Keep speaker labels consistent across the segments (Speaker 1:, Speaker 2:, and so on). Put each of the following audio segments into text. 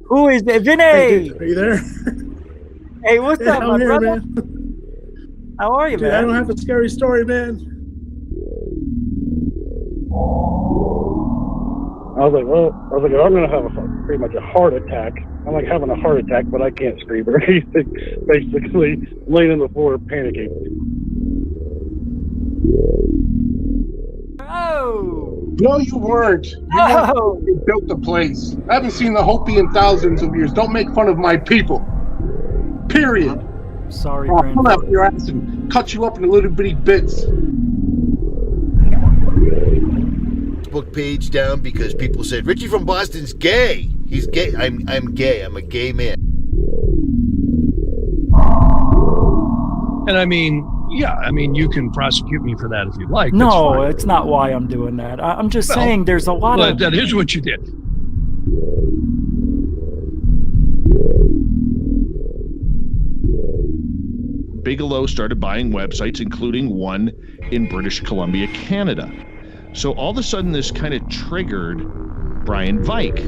Speaker 1: Who is it? Vinny!
Speaker 2: Hey, dude, are you there?
Speaker 1: Hey, what's up, my
Speaker 2: I'm here,
Speaker 1: brother?
Speaker 2: man.
Speaker 1: How are you,
Speaker 2: Dude,
Speaker 1: man?
Speaker 2: I don't have a scary story, man. I was like, I'm gonna have pretty much a heart attack. I'm like having a heart attack, but I can't scream or anything. Basically, laying on the floor, panicking.
Speaker 1: Oh!
Speaker 3: No, you weren't. You built the place. I haven't seen the Hopi in thousands of years. Don't make fun of my people. Period.
Speaker 1: Sorry,
Speaker 3: I'll
Speaker 1: Brandon.
Speaker 3: come after your ass and cut you up into little bitty bits.
Speaker 4: Facebook page down because people said Richie from Boston's gay. He's gay. I'm gay. I'm a gay man.
Speaker 5: And I mean, yeah, I mean, you can prosecute me for that if you'd like.
Speaker 1: No, it's not why I'm doing that. I'm just saying there's a lot of...
Speaker 5: That is what you did. Bigelow started buying websites, including one in British Columbia, Canada. So all of a sudden, this kind of triggered Brian Vike.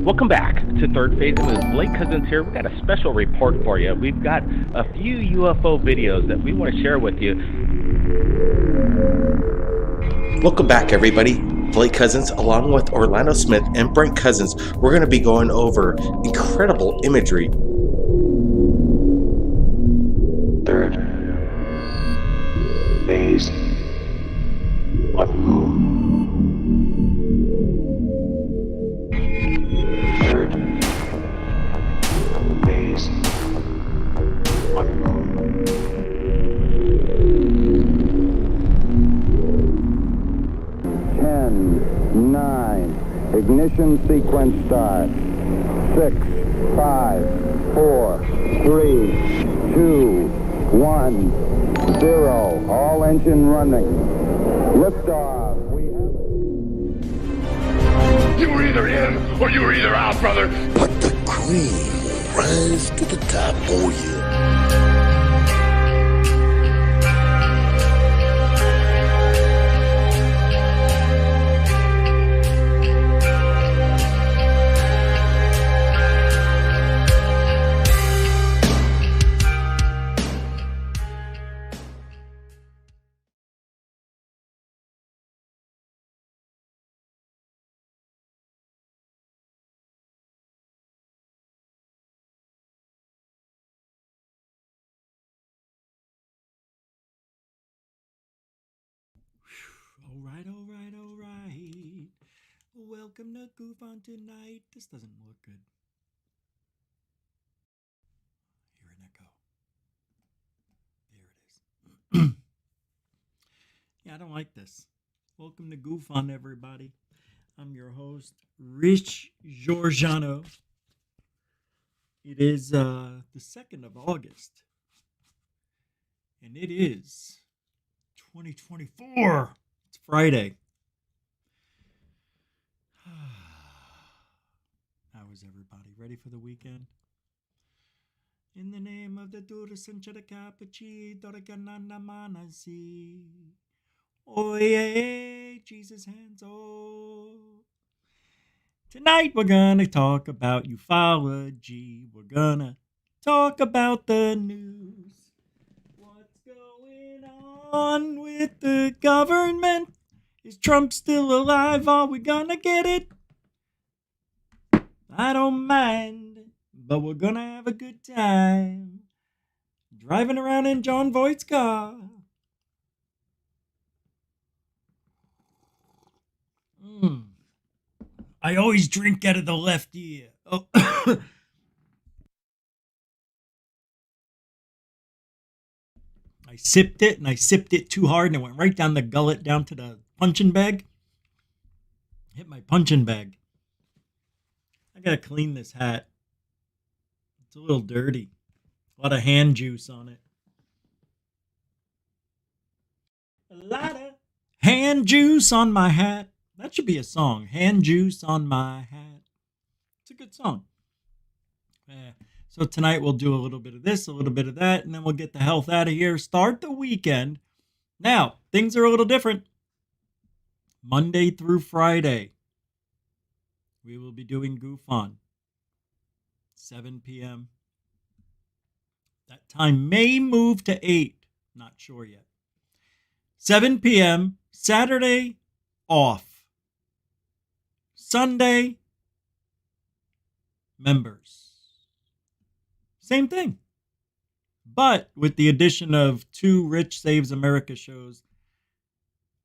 Speaker 6: Welcome back to Third Phase. It Blake Cousins here. We've got a special report for you. We've got a few UFO videos that we want to share with you.
Speaker 7: Welcome back, everybody. Blake Cousins, along with Orlando Smith and Brent Cousins, we're going to be going over incredible imagery.
Speaker 8: Third phase of moon. Third phase of moon.
Speaker 9: 10, 9, ignition sequence start. 6, 5, 4, 3, 2, 1, 0. All engine running. Liftoff.
Speaker 10: You were either in or you were either out, brother.
Speaker 4: But the cream will rise to the top. Oh yeah.
Speaker 1: All right. Welcome to GUFON tonight. This doesn't look good. Hear an echo. There it is. Yeah, I don't like this. Welcome to GUFON, everybody. I'm your host, Rich Giorgiano. It is the 2nd of August. And it is 2024. It's Friday. How is everybody? Ready for the weekend? In the name of the Durasanchara Capuchi, Doraganana Manasi. Oh, yeah, Jesus hands, oh. Tonight we're gonna talk about ufology. We're gonna talk about the news. What's going on with the government? Is Trump still alive? Are we gonna get it? I don't mind, but we're gonna have a good time driving around in John Voight's car. I always drink out of the left ear. Oh. I sipped it too hard, and it went right down the gullet, down to the punching bag. Hit my punching bag. I gotta clean this hat. It's a little dirty. A lot of hand juice on it. A lot of hand juice on my hat. That should be a song. Hand juice on my hat. It's a good song. So So tonight we'll do a little bit of this, a little bit of that, and then we'll get the health out of here. Start the weekend. Now, things are a little different. Monday through Friday, we will be doing GUFON, 7 p.m. That time may move to 8. Not sure yet. 7 p.m. Saturday, off. Sunday, members. Same thing. But with the addition of 2 Rich Saves America shows,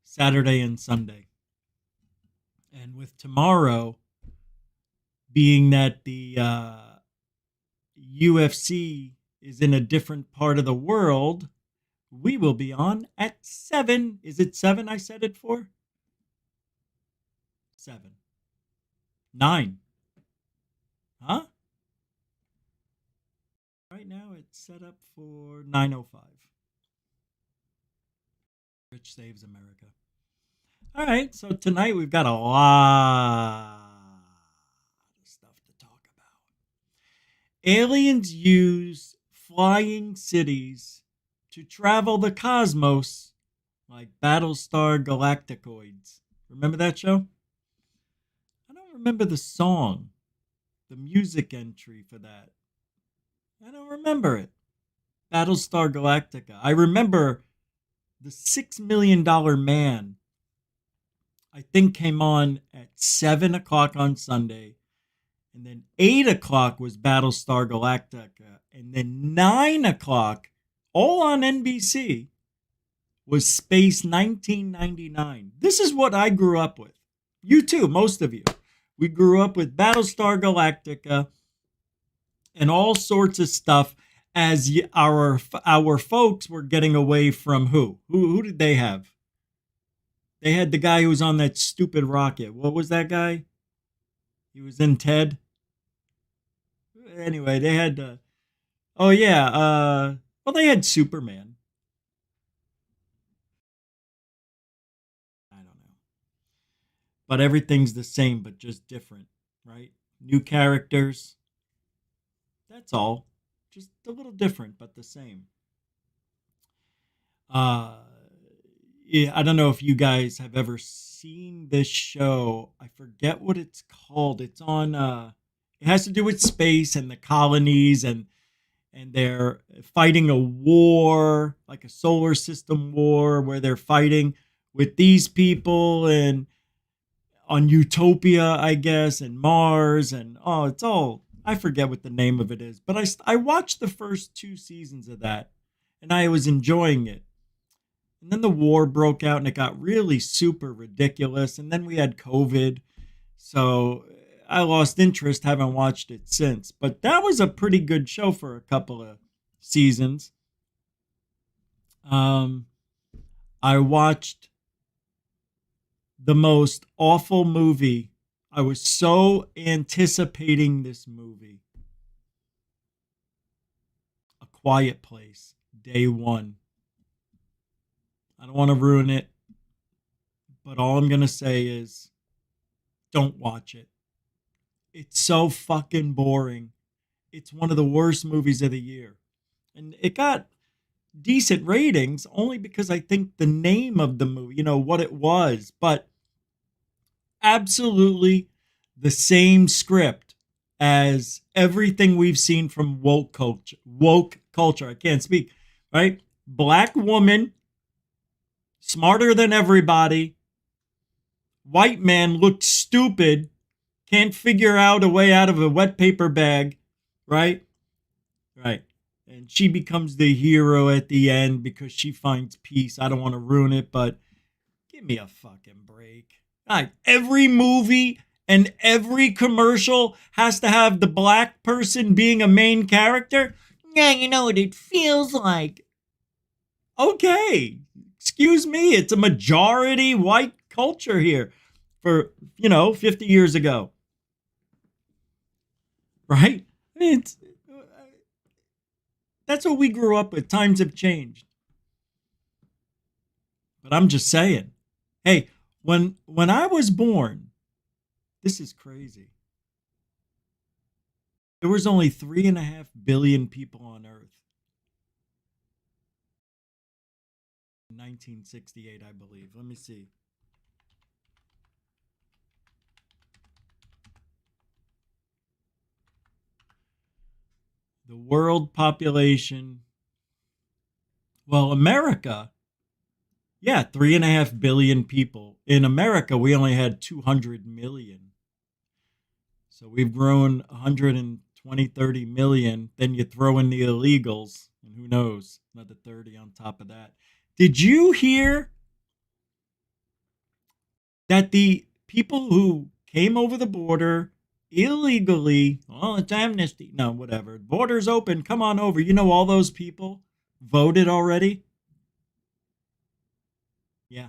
Speaker 1: Saturday and Sunday. And with tomorrow being that the UFC is in a different part of the world, we will be on at 7. Is it 7 I said it for? 7. 9. Huh? Right now it's set up for 9:05. Rich Saves America. All right, so tonight we've got a lot of stuff to talk about. Aliens use flying cities to travel the cosmos like Battlestar Galacticoids. Remember that show? I don't remember the song, the music entry for that. I don't remember it. Battlestar Galactica. I remember the $6 Million Man, I think, came on at 7 o'clock on Sunday. And then 8 o'clock was Battlestar Galactica. And then 9 o'clock, all on NBC, was Space 1999. This is what I grew up with. You too, most of you. We grew up with Battlestar Galactica and all sorts of stuff as our folks were getting away from who? Who did they have? They had the guy who was on that stupid rocket. What was that guy? He was in Ted. Anyway, they had they had Superman. I don't know. But everything's the same, but just different, right? New characters. That's all. Just a little different, but the same. Yeah, I don't know if you guys have ever seen this show. I forget what it's called. It's on it has to do with space and the colonies, and they're fighting a war, like a solar system war, where they're fighting with these people and on Utopia, I guess, and Mars, and it's all, I forget what the name of it is, but I watched the first 2 seasons of that, and I was enjoying it. And then the war broke out, and it got really super ridiculous, and then we had COVID, so I lost interest, haven't watched it since. But that was a pretty good show for a couple of seasons. I watched the most awful movie. I was so anticipating this movie. A Quiet Place, day 1. I don't want to ruin it, but all I'm going to say is don't watch it. It's so fucking boring. It's one of the worst movies of the year. And it got decent ratings only because I think the name of the movie, what it was, but absolutely the same script as everything we've seen from woke culture. I can't speak, right? Black woman, smarter than everybody. White man looks stupid, can't figure out a way out of a wet paper bag, right? Right. And she becomes the hero at the end because she finds peace. I don't want to ruin it, but give me a fucking break. Right. Every movie and every commercial has to have the black person being a main character. Yeah, you know what it feels like. Okay. Excuse me. It's a majority white culture here for, 50 years ago. Right? I mean, that's what we grew up with. Times have changed. But I'm just saying. Hey, when I was born, this is crazy. There was only 3.5 billion people on Earth. In 1968, I believe. Let me see. The world population. Well, America. Yeah, 3.5 billion people. In America, we only had 200 million. So we've grown 120, 30 million. Then you throw in the illegals, and who knows, another 30 on top of that. Did you hear that the people who came over the border illegally, well, it's amnesty. No, whatever. Border's open. Come on over. You know, all those people voted already. Yeah,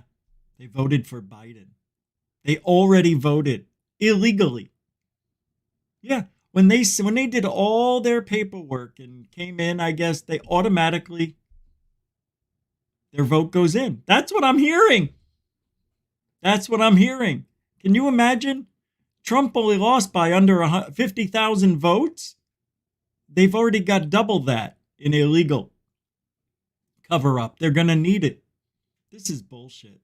Speaker 1: they voted for Biden. They already voted illegally. Yeah, when they did all their paperwork and came in, I guess they automatically, their vote goes in. That's what I'm hearing. That's what I'm hearing. Can you imagine? Trump only lost by under 50,000 votes. They've already got double that in illegal cover up. They're going to need it. This is bullshit.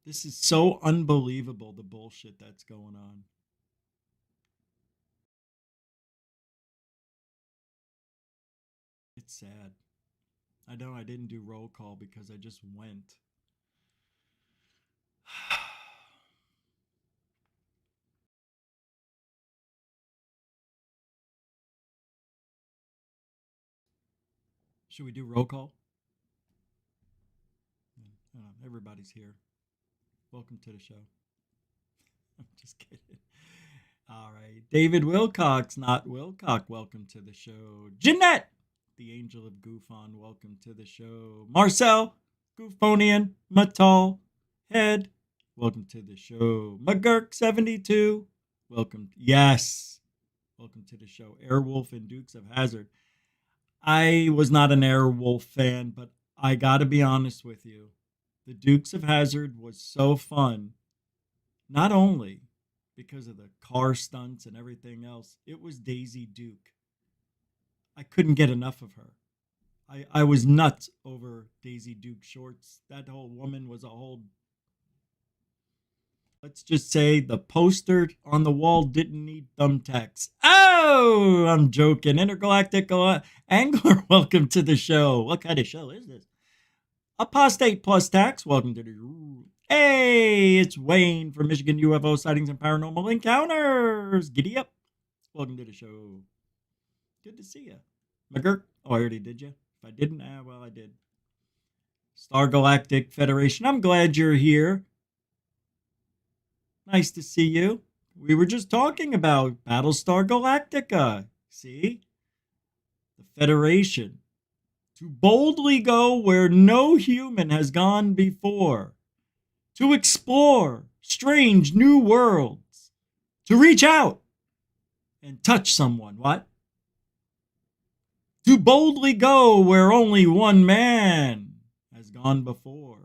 Speaker 1: This is so unbelievable, the bullshit that's going on. It's sad. I know I didn't do roll call because I just went. Should we do roll call? Everybody's here. Welcome to the show. I'm just kidding. All right. David Wilcox, not Wilcock, welcome to the show. Jeanette, the angel of GUFON, welcome to the show. Marcel, Goofonian, Matal, Head, welcome to the show. McGurk72, welcome. Yes, welcome to the show. Airwolf and Dukes of Hazzard. I was not an Airwolf fan, but I got to be honest with you. The Dukes of Hazzard was so fun, not only because of the car stunts and everything else. It was Daisy Duke. I couldn't get enough of her. I was nuts over Daisy Duke shorts. That whole woman was a whole... Let's just say the poster on the wall didn't need thumbtacks. Oh, I'm joking. Intergalactic Angler, welcome to the show. What kind of show is this? Apostate Plus Tax, welcome to the... Hey, it's Wayne from Michigan UFO Sightings and Paranormal Encounters. Giddy up. Welcome to the show. Good to see you. McGurk. Oh, I already did you? If I didn't, well, I did. Star Galactic Federation. I'm glad you're here. Nice to see you. We were just talking about Battlestar Galactica. See? The Federation. To boldly go where no human has gone before. To explore strange new worlds. To reach out and touch someone. What? To boldly go where only one man has gone before.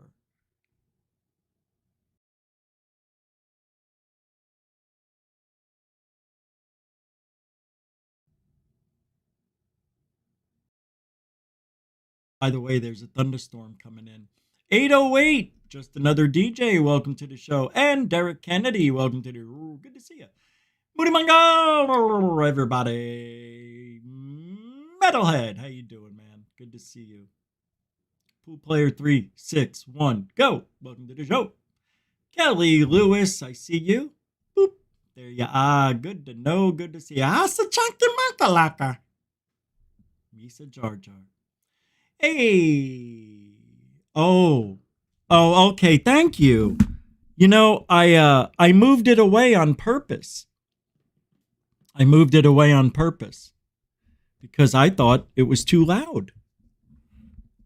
Speaker 1: By the way, there's a thunderstorm coming in. 808, just another DJ, welcome to the show. And Derek Kennedy, welcome to the... Good to see you. Moody Mango, everybody. Metalhead, how you doing, man? Good to see you. Pool player 361, go. Welcome to the show. Kelly Lewis, I see you. Boop. There you are. Good to know. Good to see you. Hasa Chunky Makalaka. Misa Jar Jar. Hey. Oh, okay. Thank you. You know, I moved it away on purpose. I moved it away on purpose because I thought it was too loud.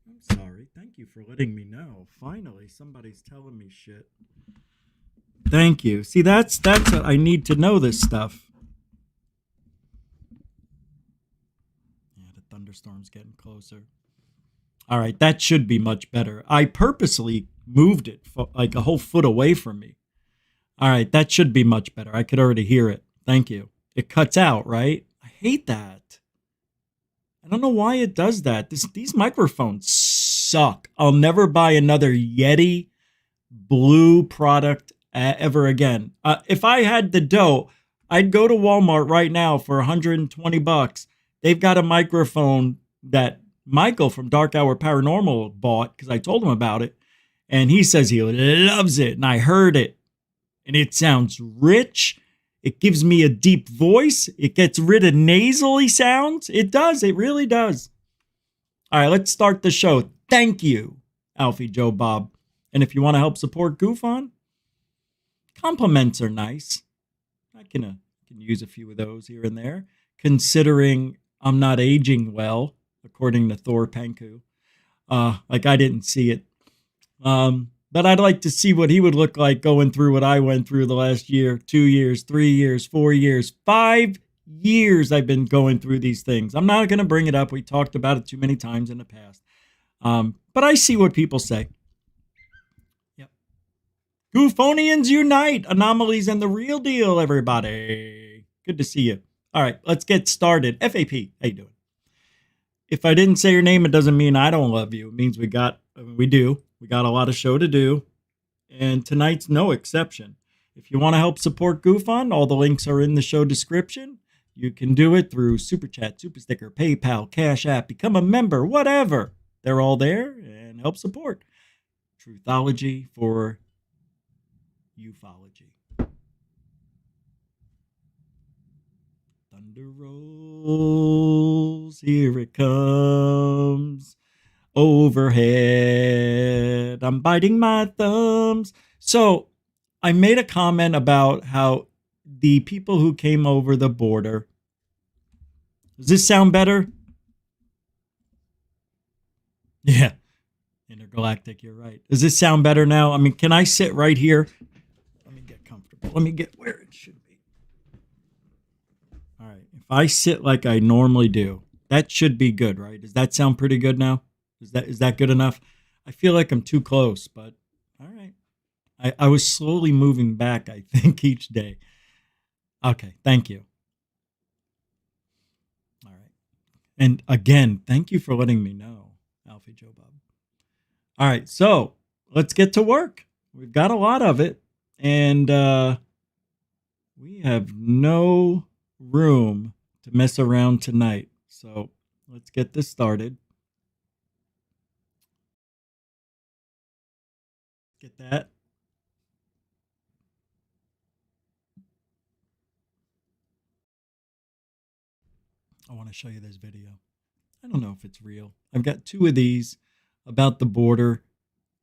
Speaker 1: I'm sorry. Thank you for letting me know. Finally, somebody's telling me shit. Thank you. See, that's what I need to know this stuff. Yeah, the thunderstorm's getting closer. All right, that should be much better. I purposely moved it like a whole foot away from me. All right, that should be much better. I could already hear it. Thank you. it cuts out, right? I hate that. I don't know why it does that. These microphones suck. I'll never buy another Yeti Blue product ever again. If I had the dough, I'd go to Walmart right now for $120. They've got a microphone that Michael from Dark Hour Paranormal bought because I told him about it. And he says he loves it. And I heard it. And it sounds rich. It gives me a deep voice. It gets rid of nasally sounds. It does. It really does. All right, let's start the show. Thank you, Alfie Joe Bob. And if you want to help support GUFON, compliments are nice. I can use a few of those here and there, considering I'm not aging well, according to Thor Panku. Like I didn't see it. But I'd like to see what he would look like going through what I went through the last year, 2 years, 3 years, 4 years, 5 years I've been going through these things. I'm not going to bring it up. We talked about it too many times in the past. But I see what people say. Yep. GUFOnians unite. Anomalies and the real deal, everybody. Good to see you. All right, let's get started. FAP, how you doing? If I didn't say your name, it doesn't mean I don't love you. It means we do. We got a lot of show to do, and tonight's no exception. If you want to help support GUFON, all the links are in the show description. You can do it through Super Chat, Super Sticker, PayPal, Cash App, become a member, whatever. They're all there, and help support Truthology for ufology. Thunder rolls, here it comes. Overhead, I'm biting my thumbs. So I made a comment about how the people who came over the border. Does this sound better? Yeah. Intergalactic, you're right. Does this sound better now? I mean, can I sit right here? Let me get comfortable. Let me get where it should be. All right. If I sit like I normally do, that should be good, right? Does that sound pretty good now? Is that good enough? I feel like I'm too close, but all right. I was slowly moving back, I think, each day. Okay, thank you. All right. And again, thank you for letting me know, Alfie Joe Bob. All right, so let's get to work. We've got a lot of it, and we have no room to mess around tonight. So let's get this started. Get that. I want to show you this video. I don't know if it's real. I've got 2 of these about the border.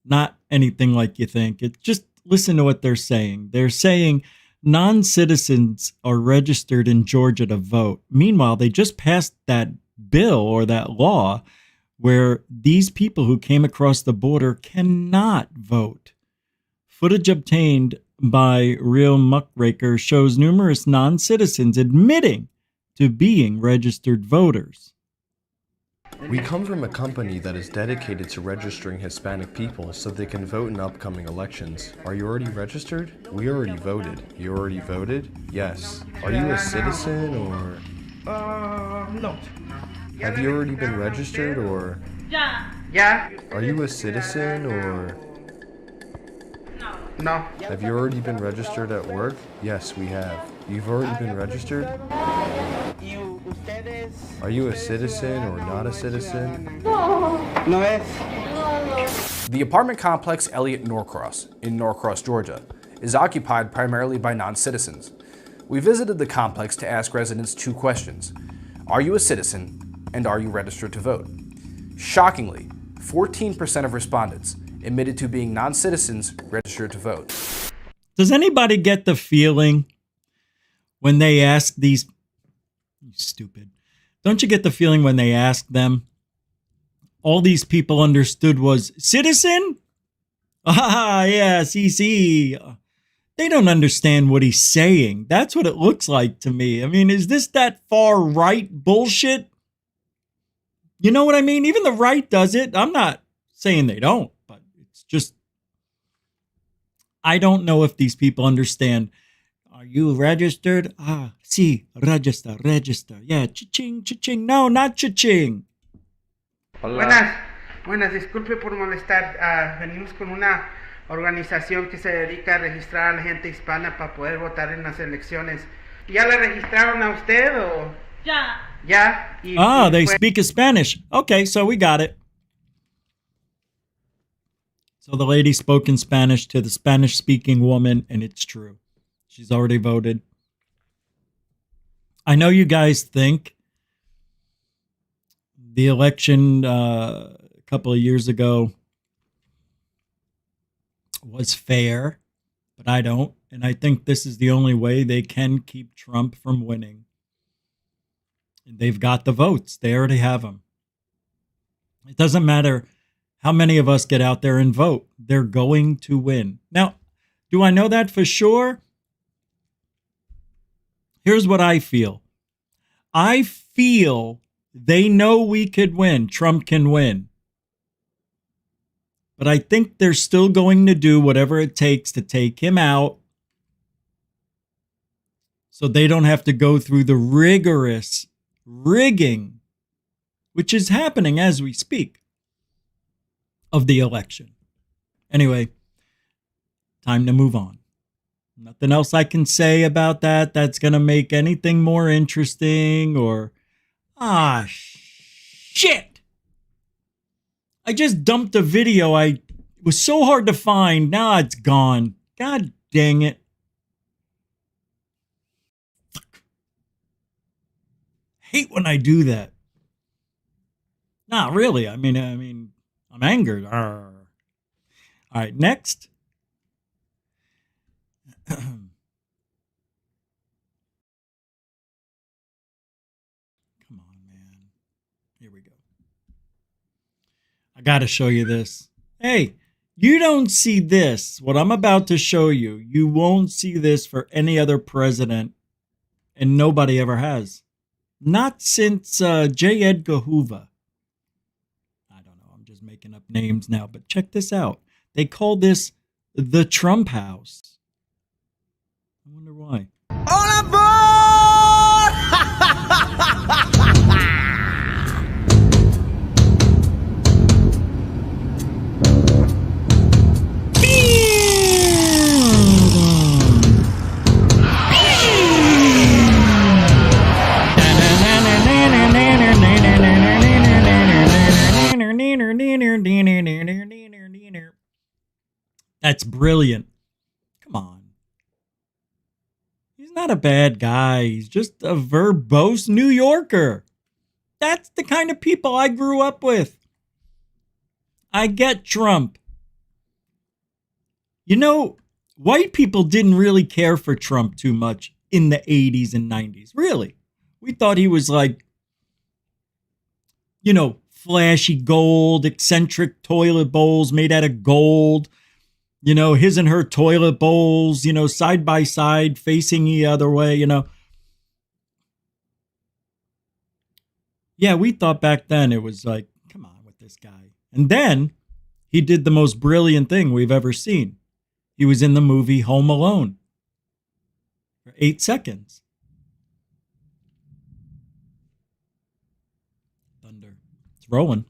Speaker 1: Not anything like you think. It's just listen to what they're saying. They're saying non-citizens are registered in Georgia to vote. Meanwhile, they just passed that bill or that law where these people who came across the border cannot vote. Footage obtained by Real Muckraker shows numerous non-citizens admitting to being registered voters.
Speaker 11: We come from a company that is dedicated to registering Hispanic people so they can vote in upcoming elections. Are you already registered? We already voted. You already voted? Yes. Are you a citizen or?
Speaker 12: No.
Speaker 11: Have you already been registered or?
Speaker 12: Yeah.
Speaker 11: Are you a citizen or?
Speaker 12: No.
Speaker 11: Have you already been registered at work? Yes, we have. You've already been registered? Are you a citizen or not a citizen?
Speaker 12: No es.
Speaker 13: The apartment complex Elliott Norcross in Norcross, Georgia, is occupied primarily by non-citizens. We visited the complex to ask residents 2 questions. Are you a citizen and are you registered to vote? Shockingly, 14% of respondents admitted to being non-citizens registered to vote.
Speaker 1: Does anybody get the feeling when they ask these, you stupid, don't you get the feeling when they ask them, all these people understood was citizen? Ah, yeah, CC. They don't understand what he's saying. That's what it looks like to me. I mean, is this that far right bullshit? You know what I mean? Even the right does it. I'm not saying they don't, but it's just, I don't know if these people understand. Are you registered? Ah, sí, register. Yeah, cha-ching. No, not cha-ching.
Speaker 12: Buenas, disculpe por molestar. Venimos con una organización que se dedica a registrar a la gente hispana para poder votar en las elecciones. ¿Ya la registraron a usted o...? Ya.
Speaker 1: They speak Spanish. Okay, so we got it. So the lady spoke in Spanish to the Spanish-speaking woman, and it's true. She's already voted. I know you guys think the election a couple of years ago was fair, but I don't. And I think this is the only way they can keep Trump from winning. And they've got the votes. They already have them. It doesn't matter how many of us get out there and vote. They're going to win. Now, do I know that for sure? Here's what I feel. I feel they know we could win. Trump can win. But I think they're still going to do whatever it takes to take him out so they don't have to go through the rigorous rigging, which is happening as we speak, of the election. Anyway, time to move on. Nothing else I can say about that that's going to make anything more interesting or... shit! I just dumped a video. It was so hard to find. Now it's gone. God dang it. Hate when I do that. Not really. I mean, I'm angered. All right, next. Come on, man. Here we go. I got to show you this. Hey, you don't see this. What I'm about to show you, you won't see this for any other president, and nobody ever has. Not since J. Edgar Hoover. I don't know. I'm just making up names now, but check this out. They call this the Trump House. I wonder why.
Speaker 14: All aboard!
Speaker 1: That's brilliant. Come on. He's not a bad guy. He's just a verbose New Yorker. That's the kind of people I grew up with. I get Trump. You know, white people didn't really care for Trump too much in the 80s and 90s. Really. We thought he was like, you know, flashy gold, eccentric toilet bowls made out of gold. You know, his and her toilet bowls, you know, side by side, facing the other way, you know. Yeah, we thought back then it was like, come on with this guy. And then he did the most brilliant thing we've ever seen. He was in the movie Home Alone for 8 seconds. Thunder. It's rolling.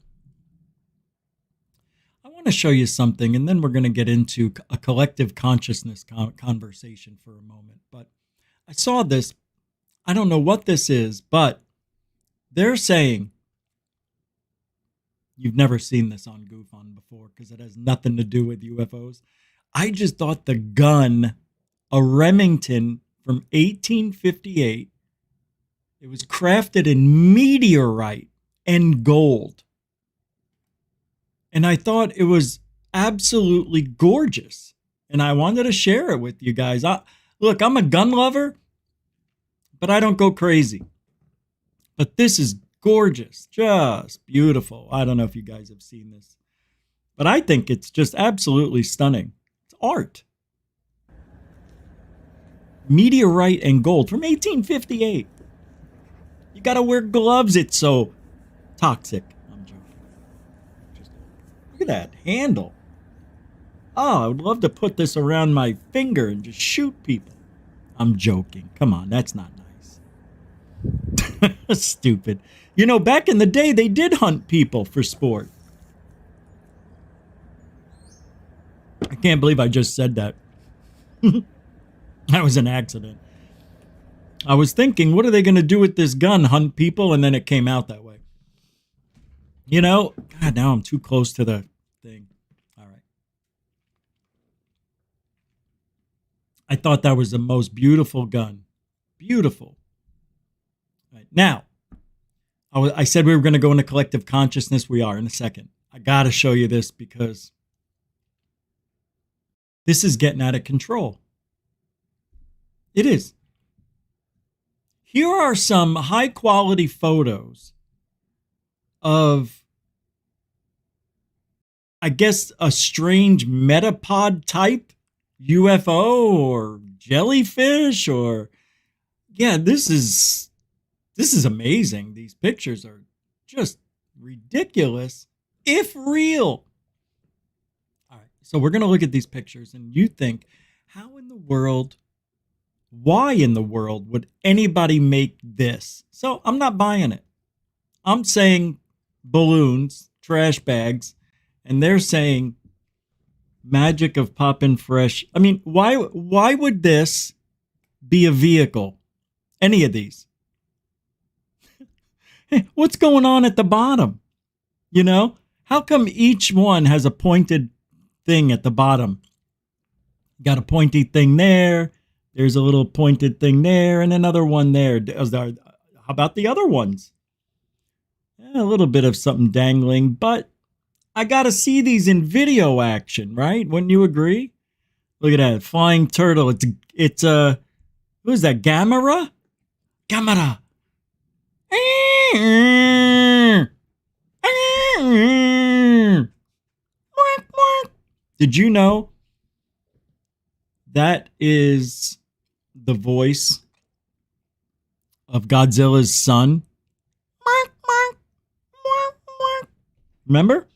Speaker 1: To show you something, and then we're going to get into a collective consciousness conversation for a moment. But I saw this. I don't know what this is, but they're saying you've never seen this on GUFON before because it has nothing to do with UFOs. I just thought the gun, a Remington from 1858, it was crafted in meteorite and gold. And I thought it was absolutely gorgeous. And I wanted to share it with you guys. Look, I'm a gun lover, but I don't go crazy. But this is gorgeous. Just beautiful. I don't know if you guys have seen this. But I think it's just absolutely stunning. It's art. Meteorite and gold from 1858. You got to wear gloves. It's so toxic. Look at that handle. Oh, I would love to put this around my finger and just shoot people. I'm joking. Come on, that's not nice. Stupid. You know, back in the day, they did hunt people for sport. I can't believe I just said that. That was an accident. I was thinking, what are they going to do with this gun? Hunt people? And then it came out that way. You know, God, now I'm too close to the thing. All right. I thought that was the most beautiful gun. Beautiful. All right. Now, I said we were going to go into collective consciousness. We are in a second. I got to show you this because this is getting out of control. It is. Here are some high quality photos of, I guess, a strange metapod type UFO or jellyfish or, yeah, this is amazing. These pictures are just ridiculous, if real. All right, so we're going to look at these pictures and you think, how in the world, why in the world would anybody make this? So I'm not buying it. I'm saying balloons, trash bags, and they're saying magic of poppin' fresh. I mean, why would this be a vehicle? Any of these? What's going on at the bottom? You know, how come each one has a pointed thing at the bottom? Got a pointy thing there. There's a little pointed thing there and another one there. How about the other ones? A little bit of something dangling, but I got to see these in video action, right? Wouldn't you agree? Look at that flying turtle. It's who is that? Gamera? Gamera. Did you know that is the voice of Godzilla's son? Remember?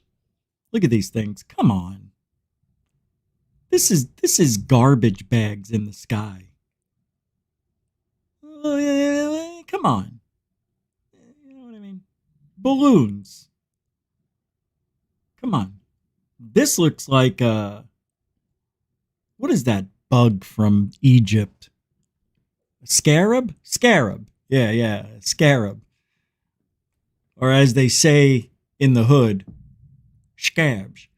Speaker 1: Look at these things. Come on. This is garbage bags in the sky. Come on. You know what I mean? Balloons. Come on. This looks like what is that bug from Egypt? A scarab? Scarab. Yeah, scarab. Or as they say in the hood, scabs.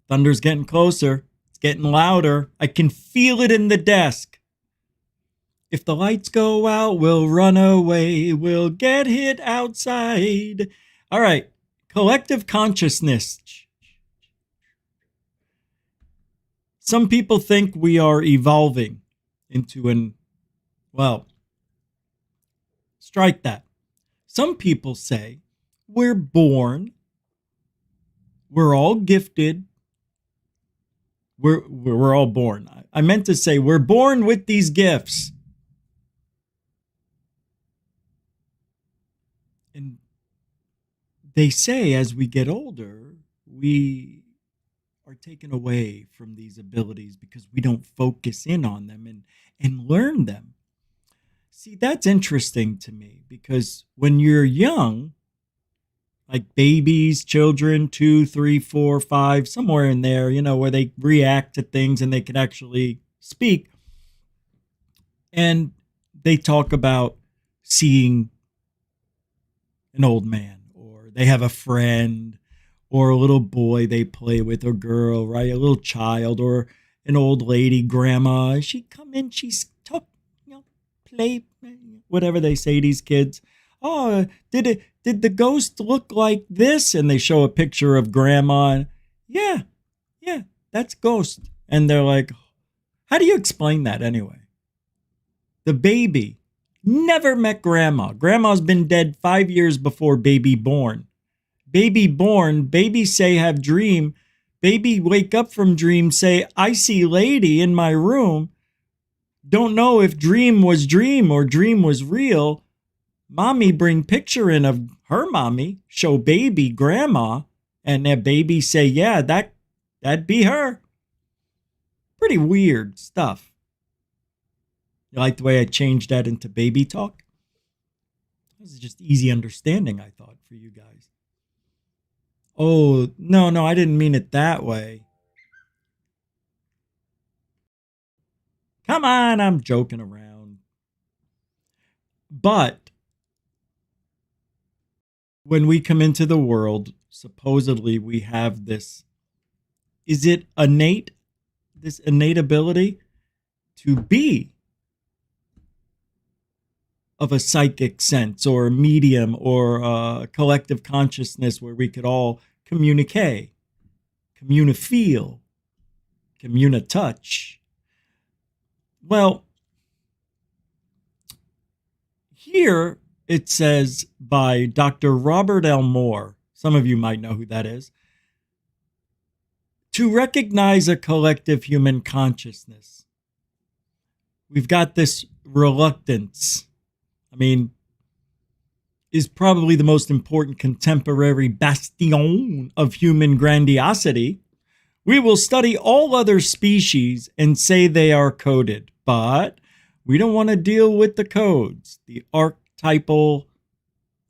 Speaker 1: Thunder's getting closer. It's getting louder. I can feel it in the desk. If the lights go out, we'll run away. We'll get hit outside. All right. Collective consciousness. Some people think we are evolving into strike that. Some people say we're born. We're all gifted. We're all born. I meant to say we're born with these gifts. And they say as we get older, we are taken away from these abilities because we don't focus in on them and learn them. See, that's interesting to me because when you're young, like babies, children, 2, 3, 4, 5, somewhere in there, you know, where they react to things and they can actually speak. And they talk about seeing an old man, or they have a friend, or a little boy they play with, or girl, right? A little child, or an old lady, grandma. She come in, she's talk, play, whatever they say, these kids. Oh, did the ghost look like this? And they show a picture of grandma. Yeah, that's ghost. And they're like, how do you explain that anyway? The baby never met grandma. Grandma's been dead 5 years before baby born. Baby born, baby say have dream. Baby wake up from dream, say, I see lady in my room. Don't know if dream was dream or dream was real. Mommy bring picture in of her mommy, show baby grandma, and that baby say, yeah, that'd be her. Pretty weird stuff. You like the way I changed that into baby talk? This is just easy understanding, I thought, for you guys. Oh, no, I didn't mean it that way. Come on, I'm joking around. But when we come into the world, supposedly we have this, is it innate, this innate ability to be of a psychic sense or a medium or a collective consciousness where we could all communicate, communifeel, communitouch. Well, here it says by Dr. Robert L. Moore, some of you might know who that is, to recognize a collective human consciousness. We've got this reluctance. I mean, is probably the most important contemporary bastion of human grandiosity. We will study all other species and say they are coded, but we don't want to deal with the codes. The archetypal,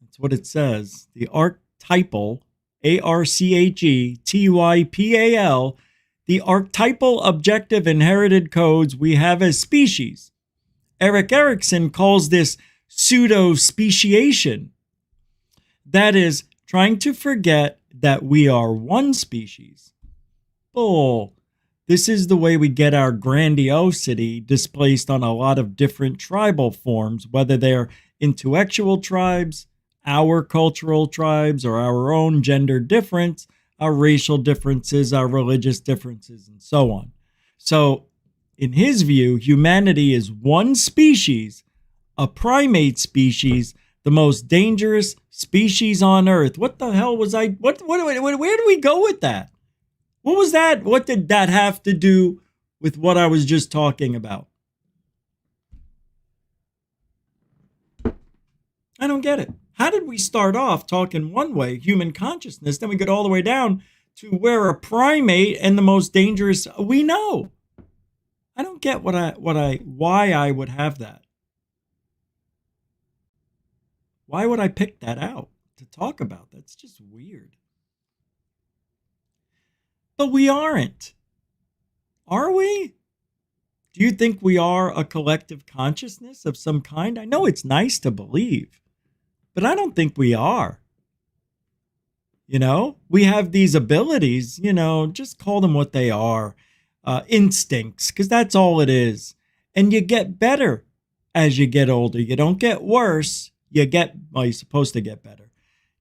Speaker 1: that's what it says, the archetypal, ARCHETYPAL, the archetypal objective inherited codes we have as species. Erik Erikson calls this pseudo-speciation. That is, trying to forget that we are one species. Oh, this is the way we get our grandiosity displaced on a lot of different tribal forms, whether they're intellectual tribes, our cultural tribes, or our own gender difference, our racial differences, our religious differences, and so on. So, in his view, humanity is one species, a primate species, the most dangerous species on Earth. What the hell was I? Where do we go with that? What was that? What did that have to do with what I was just talking about? I don't get it. How did we start off talking one way, human consciousness, then we get all the way down to where a primate and the most dangerous we know? I don't get why I would have that. Why would I pick that out to talk about? That's just weird. But we aren't. Are we? Do you think we are a collective consciousness of some kind? I know it's nice to believe, but I don't think we are. You know, we have these abilities, you know, just call them what they are. Instincts, because that's all it is. And you get better as you get older. You don't get worse. You're supposed to get better.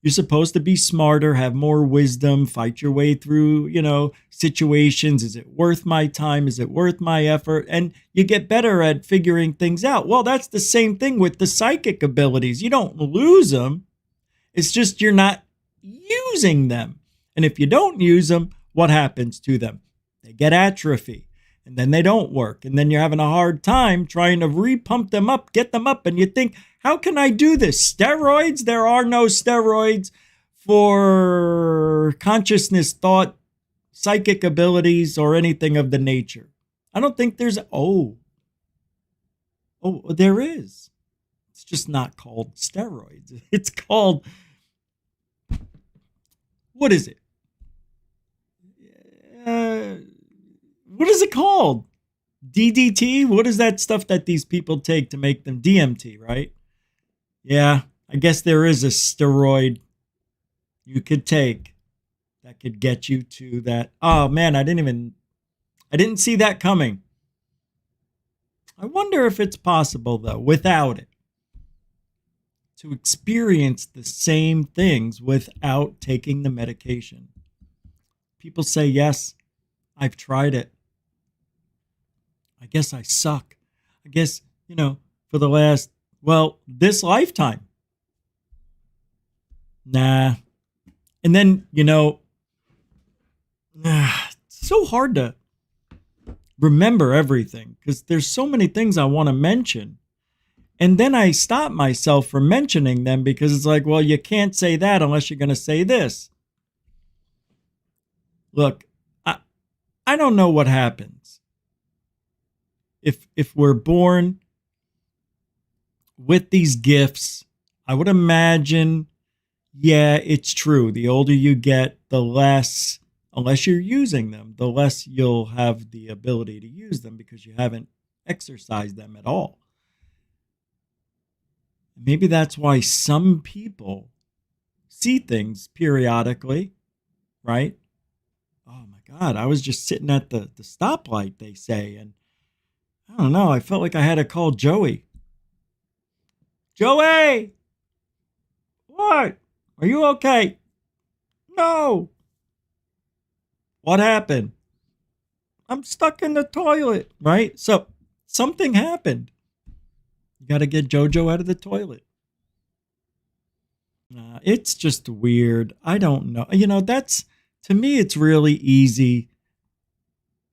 Speaker 1: You're supposed to be smarter, have more wisdom, fight your way through, you know, situations. Is it worth my time? Is it worth my effort? And you get better at figuring things out. Well, that's the same thing with the psychic abilities. You don't lose them. It's just you're not using them. And if you don't use them, what happens to them? They get atrophy. And then they don't work. And then you're having a hard time trying to repump them up, get them up. And you think, how can I do this? Steroids? There are no steroids for consciousness, thought, psychic abilities, or anything of the nature. I don't think there's, there is. It's just not called steroids. It's called, what is it? What is it called? DDT? What is that stuff that these people take to make them DMT, right? Yeah, I guess there is a steroid you could take that could get you to that. Oh man, I didn't see that coming. I wonder if it's possible though, without it, to experience the same things without taking the medication. People say, yes, I've tried it. I guess I suck. I guess, for the last, this lifetime. Nah. And then, it's so hard to remember everything because there's so many things I want to mention. And then I stop myself from mentioning them because it's like, well, you can't say that unless you're going to say this. Look, I don't know what happens. If we're born with these gifts, I would imagine, yeah, it's true. The older you get, the less, unless you're using them, the less you'll have the ability to use them because you haven't exercised them at all. Maybe that's why some people see things periodically, right? Oh my God, I was just sitting at the stoplight, they say, and I don't know, I felt like I had to call Joey. Joey! What? Are you okay? No. What happened? I'm stuck in the toilet, right? So something happened. You got to get JoJo out of the toilet. It's just weird. I don't know. You know, to me, it's really easy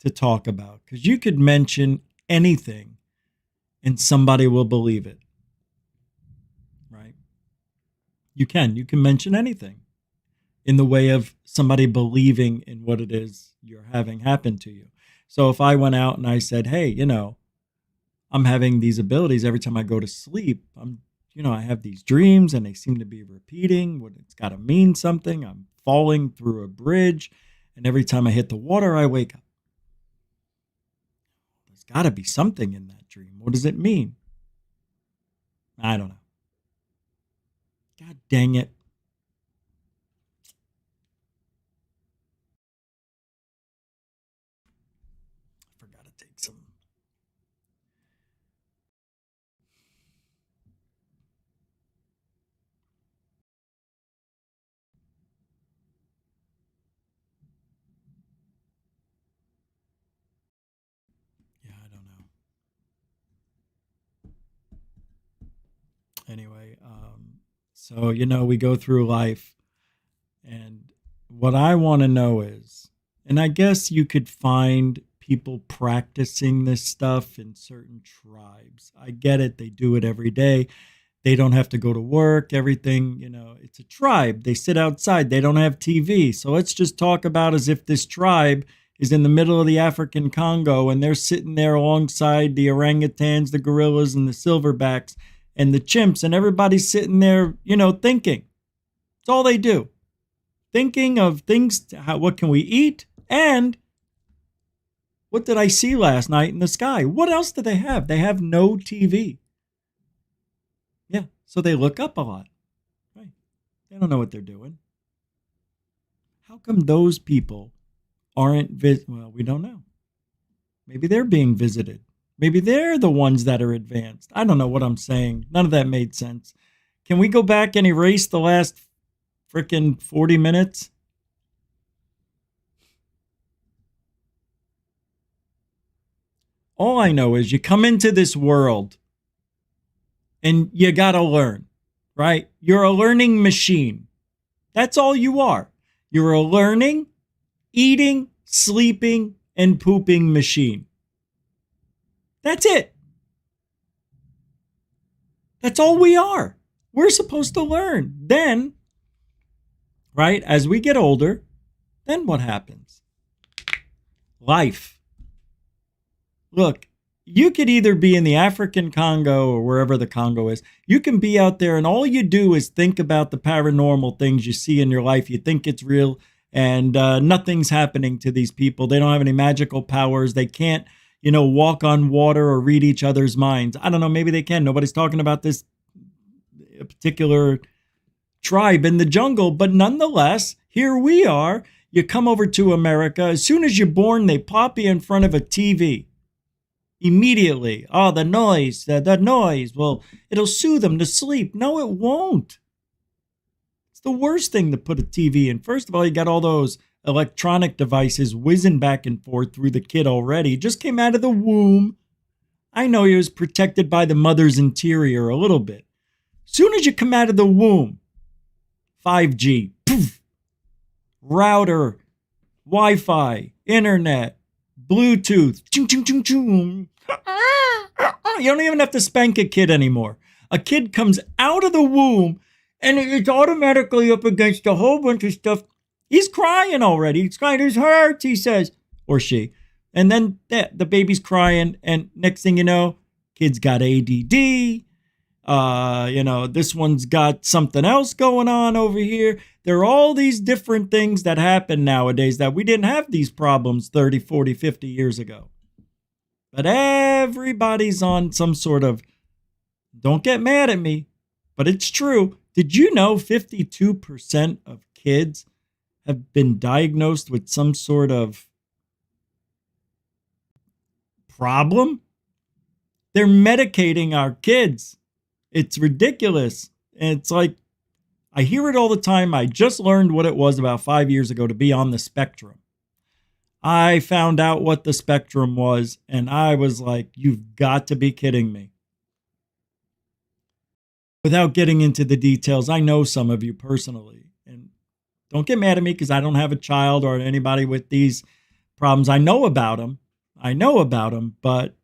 Speaker 1: to talk about because you could mention anything and somebody will believe it. Right? You can mention anything in the way of somebody believing in what it is you're having happen to you. So if I went out and I said, hey, you know, I'm having these abilities every time I go to sleep. I have these dreams and they seem to be repeating. It's got to mean something. I'm falling through a bridge and every time I hit the water, I wake up. There's got to be something in that dream. What does it mean? I don't know. God dang it. I forgot to take some. Yeah, I don't know. Anyway, so, we go through life and what I want to know is, and I guess you could find people practicing this stuff in certain tribes. I get it. They do it every day. They don't have to go to work, everything, it's a tribe. They sit outside. They don't have TV. So let's just talk about as if this tribe is in the middle of the African Congo and they're sitting there alongside the orangutans, the gorillas, and the silverbacks and the chimps, and everybody's sitting there, thinking. It's all they do. Thinking of things, what can we eat? And what did I see last night in the sky? What else do they have? They have no TV. Yeah, so they look up a lot. Right. They don't know what they're doing. How come those people aren't well, we don't know. Maybe they're being visited. Maybe they're the ones that are advanced. I don't know what I'm saying. None of that made sense. Can we go back and erase the last frickin' 40 minutes? All I know is you come into this world and you got to learn, right? You're a learning machine. That's all you are. You're a learning, eating, sleeping, and pooping machine. That's it. That's all we are. We're supposed to learn. Then, right, as we get older, then what happens? Life. Look, you could either be in the African Congo or wherever the Congo is. You can be out there and all you do is think about the paranormal things you see in your life. You think it's real and nothing's happening to these people. They don't have any magical powers. They can't, walk on water or read each other's minds. I don't know. Maybe they can. Nobody's talking about this particular tribe in the jungle. But nonetheless, here we are. You come over to America. As soon as you're born, they pop you in front of a TV. Immediately. Oh, the noise, the noise. Well, it'll soothe them to sleep. No, it won't. It's the worst thing to put a TV in. First of all, you got all those electronic devices whizzing back and forth through the kid already. He just came out of the womb. I know he was protected by the mother's interior a little bit. Soon as you come out of the womb, 5G, poof, router, Wi-Fi, internet, Bluetooth, ching, ching, ching, ching. You don't even have to spank a kid anymore. A kid comes out of the womb and it's automatically up against a whole bunch of stuff. He's crying already. He's crying. His heart, he says, or she. And then the baby's crying. And next thing you know, kid's got ADD. This one's got something else going on over here. There are all these different things that happen nowadays that we didn't have these problems 30, 40, 50 years ago. But everybody's on some sort of, don't get mad at me, but it's true. Did you know 52% of kids have been diagnosed with some sort of problem? They're medicating our kids. It's ridiculous. And it's like, I hear it all the time. I just learned what it was about 5 years ago to be on the spectrum. I found out what the spectrum was, and I was like, you've got to be kidding me. Without getting into the details, I know some of you personally. And don't get mad at me because I don't have a child or anybody with these problems. I know about them, but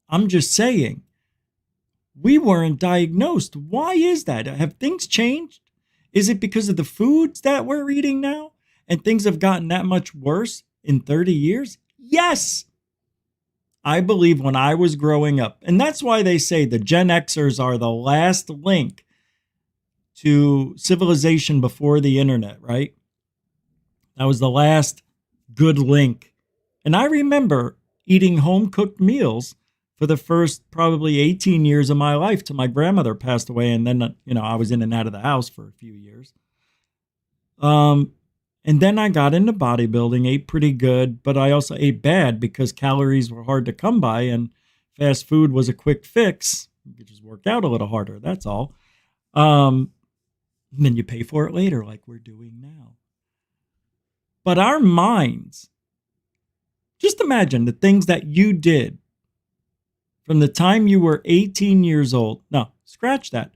Speaker 1: I'm just saying, we weren't diagnosed. Why is that? Have things changed? Is it because of the foods that we're eating now? And things have gotten that much worse in 30 years? Yes. I believe when I was growing up, and that's why they say the Gen Xers are the last link to civilization before the internet, right? That was the last good link. And I remember eating home-cooked meals for the first probably 18 years of my life till my grandmother passed away. And then, I was in and out of the house for a few years. And then I got into bodybuilding, ate pretty good, but I also ate bad because calories were hard to come by and fast food was a quick fix. You could just work out a little harder. That's all. And then you pay for it later like we're doing now. But our minds, just imagine the things that you did from the time you were 18 years old. No, scratch that.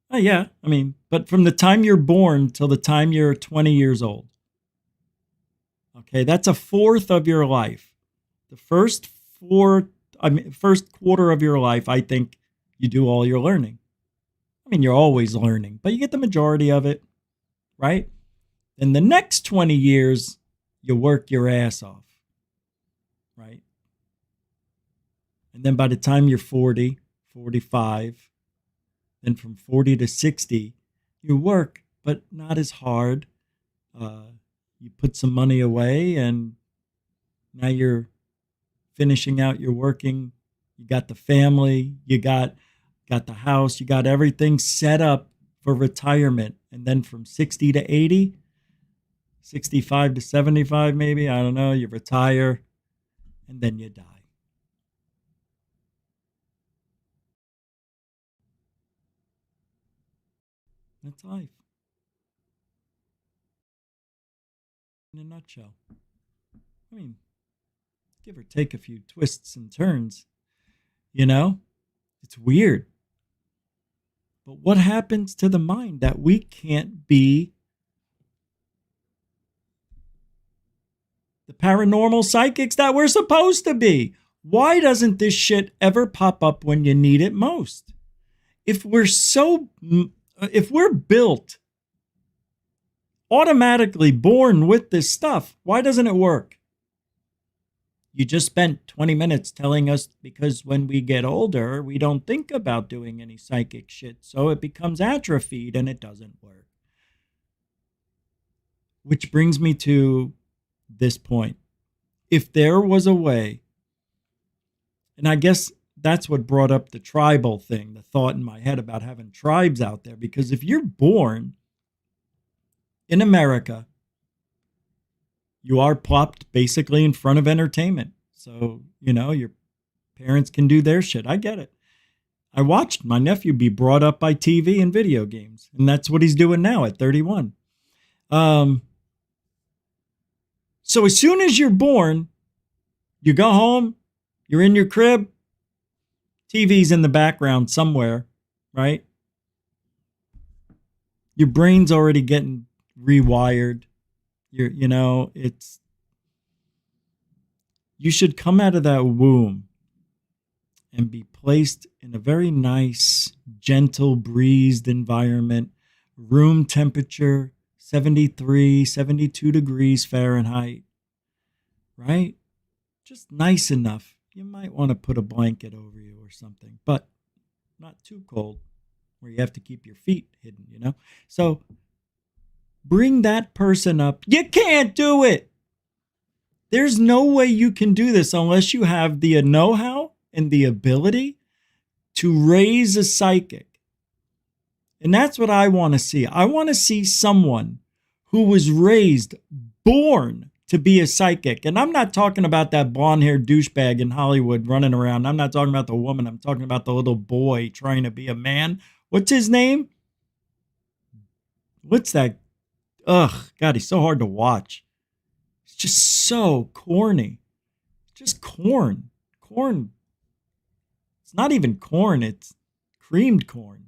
Speaker 1: Oh, yeah, but from the time you're born till the time you're 20 years old. Okay, that's a fourth of your life. The first quarter of your life, I think you do all your learning. You're always learning, but you get the majority of it, right? Then the next 20 years, you work your ass off, right? And then by the time you're 40, 45, then from 40 to 60, you work, but not as hard. You put some money away, and now you're finishing out your working. You got the family, you got the house, you got everything set up for retirement. And then from 60 to 80, 65 to 75 maybe, I don't know, you retire, and then you die. That's life. In a nutshell. Give or take a few twists and turns. It's weird. But what happens to the mind that we can't be the paranormal psychics that we're supposed to be? Why doesn't this shit ever pop up when you need it most? If we're built automatically born with this stuff, why doesn't it work? You just spent 20 minutes telling us because when we get older, we don't think about doing any psychic shit, so it becomes atrophied and it doesn't work. Which brings me to this point. If there was a way, and I guess that's what brought up the tribal thing, the thought in my head about having tribes out there, because if you're born in America, you are plopped basically in front of entertainment. So, your parents can do their shit. I get it. I watched my nephew be brought up by TV and video games, and that's what he's doing now at 31. So as soon as you're born, you go home, you're in your crib, TV's in the background somewhere, right? Your brain's already getting rewired. You should come out of that womb and be placed in a very nice, gentle, breezed environment, room temperature, 73, 72 degrees Fahrenheit, right? Just nice enough. You might want to put a blanket over you or something, but not too cold. where you have to keep your feet hidden, you know? So bring that person up. You can't do it. There's no way you can do this unless you have the know-how and the ability to raise a psychic. And that's what I want to see. I want to see someone who was raised, born to be a psychic. And I'm not talking about that blonde-haired douchebag in Hollywood running around. I'm not talking about the woman. I'm talking about the little boy trying to be a man. What's his name? What's that? Ugh, God, he's so hard to watch. It's just so corny. Just corn. Corn. It's not even corn. It's creamed corn.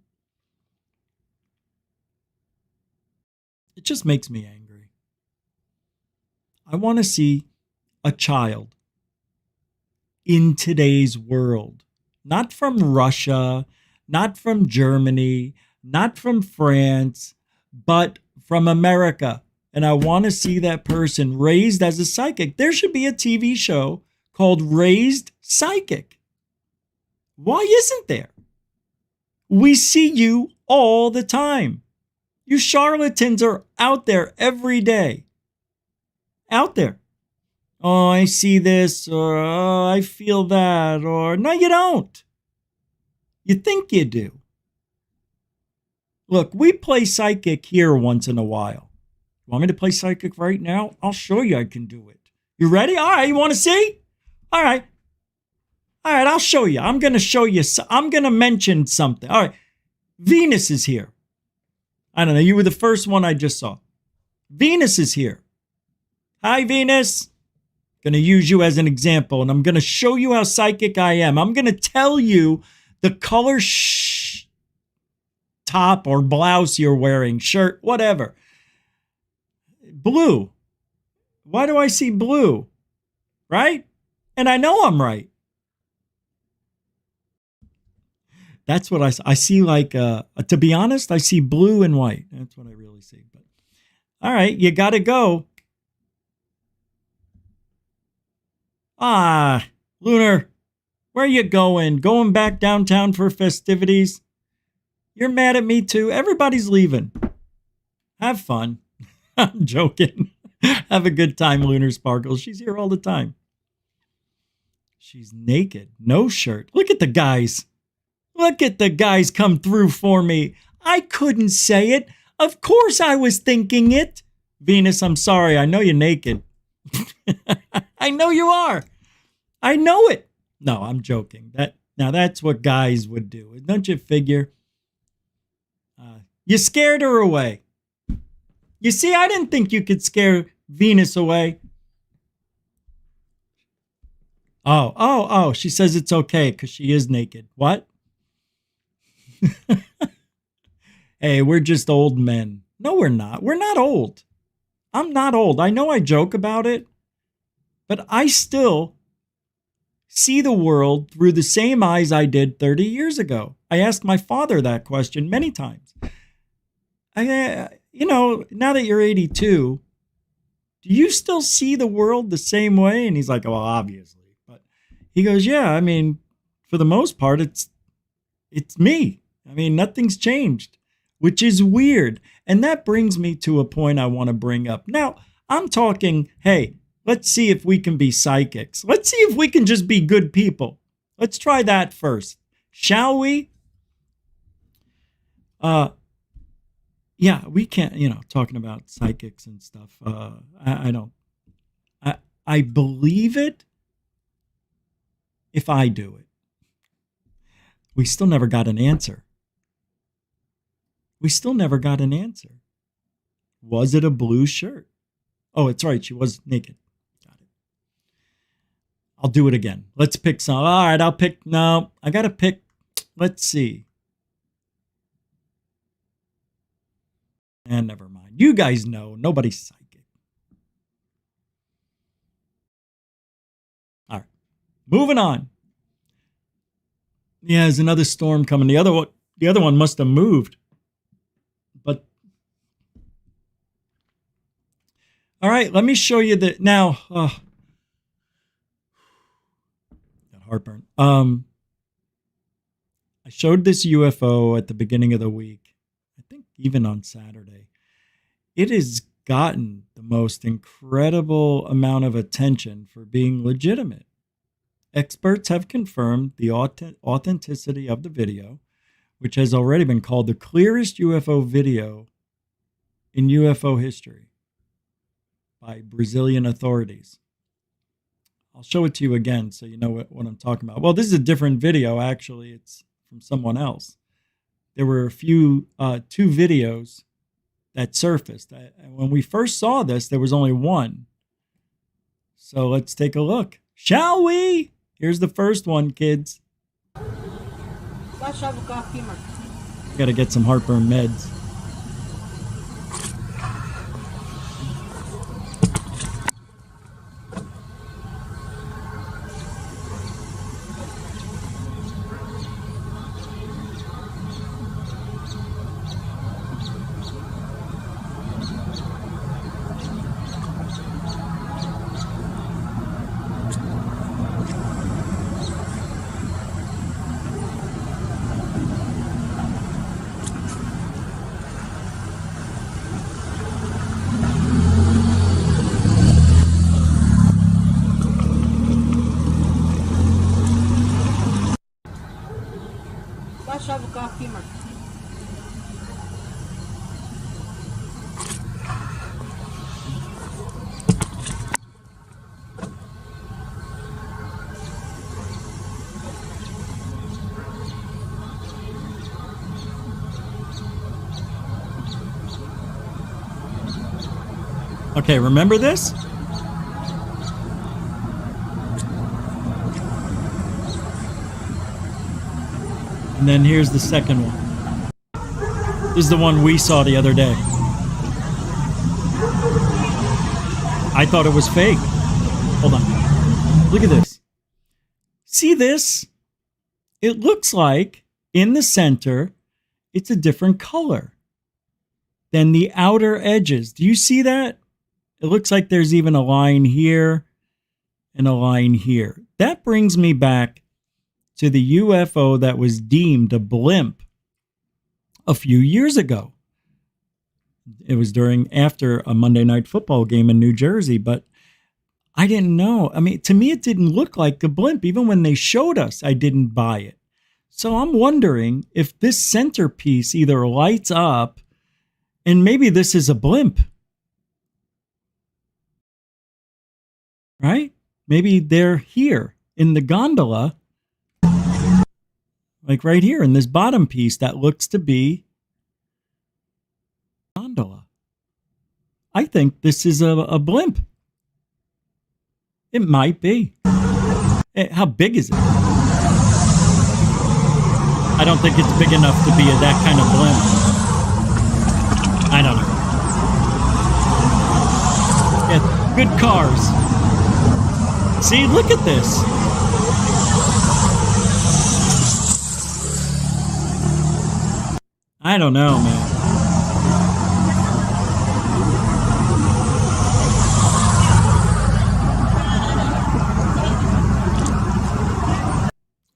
Speaker 1: It just makes me angry. I want to see a child in today's world. Not from Russia, not from Germany, not from France, but from America. And I want to see that person raised as a psychic. There should be a TV show called Raised Psychic. Why isn't there? We see you all the time. You charlatans are out there every day. Out there. Oh, I see this, or oh, I feel that, or no, you don't. You think you do. Look, we play psychic here once in a while. You want me to play psychic right now? I'll show you I can do it. You ready? All right, you want to see? All right. All right, I'll show you. I'm going to show you. I'm going to mention something. All right. Venus is here. I don't know. You were the first one I just saw. Venus is here. Hi, Venus. Going to use you as an example, and I'm going to show you how psychic I am. I'm going to tell you the color top or blouse you're wearing, shirt, whatever. Blue. Why do I see blue? Right? And I know I'm right. That's what I see. Like, to be honest, I see blue and white. That's what I really see. But all right, you got to go. Ah, Lunar, where you going? Going back downtown for festivities? You're mad at me too. Everybody's leaving. Have fun. I'm joking. Have a good time, Lunar Sparkles. She's here all the time. She's naked, no shirt. Look at the guys. Look at the guys come through for me. I couldn't say it. Of course I was thinking it. Venus, I'm sorry. I know you're naked. I know you are. I know it. No, I'm joking. Now that's what guys would do. Don't you figure? You scared her away. You see, I didn't think you could scare Venus away. Oh, she says it's okay because she is naked. What? Hey, we're just old men. No, we're not. We're not old. I'm not old. I know I joke about it, but I still see the world through the same eyes I did 30 years ago. I asked my father that question many times. Now that you're 82, do you still see the world the same way? And he's like, well, obviously. But he goes, yeah, I mean, for the most part, it's me. I mean, nothing's changed, which is weird. And that brings me to a point I want to bring up. Now, I'm talking, hey, let's see if we can be psychics. Let's see if we can just be good people. Let's try that first. Shall we? Yeah, we can't, talking about psychics and stuff. I believe it if I do it. We still never got an answer. Was it a blue shirt? Oh, it's right. She was naked. Got it. I'll do it again. Let's pick some. All right, I got to pick. Let's see. And never mind. You guys know. Nobody's psychic. All right. Moving on. Yeah, there's another storm coming. The other one must have moved. But all right, let me show you now. Got heartburn. I showed this UFO at the beginning of the week. I think even on Saturday. It has gotten the most incredible amount of attention for being legitimate. Experts have confirmed the authenticity of the video, which has already been called the clearest UFO video in UFO history by Brazilian authorities. I'll show it to you again so you know what I'm talking about. Well, this is a different video, actually. It's from someone else. There were a few, two videos that surfaced. When we first saw this, there was only one. So let's take a look. Shall we? Here's the first one, kids. Got to get some heartburn meds. Okay, remember this? And then here's the second one. This is the one we saw the other day. I thought it was fake. Hold on. Look at this. See this? It looks like in the center, it's a different color than the outer edges. Do you see that? It looks like there's even a line here and a line here. That brings me back to the UFO that was deemed a blimp a few years ago. It was after a Monday Night Football game in New Jersey, but I didn't know. I mean, to me, it didn't look like a blimp. Even when they showed us, I didn't buy it. So I'm wondering if this centerpiece either lights up and maybe this is a blimp. Right? Maybe they're here in the gondola, like right here in this bottom piece that looks to be gondola. I think this is a blimp. It might be. How big is it? I don't think it's big enough to be that kind of blimp. I don't know. Yeah, good cars. See, look at this. I don't know, man.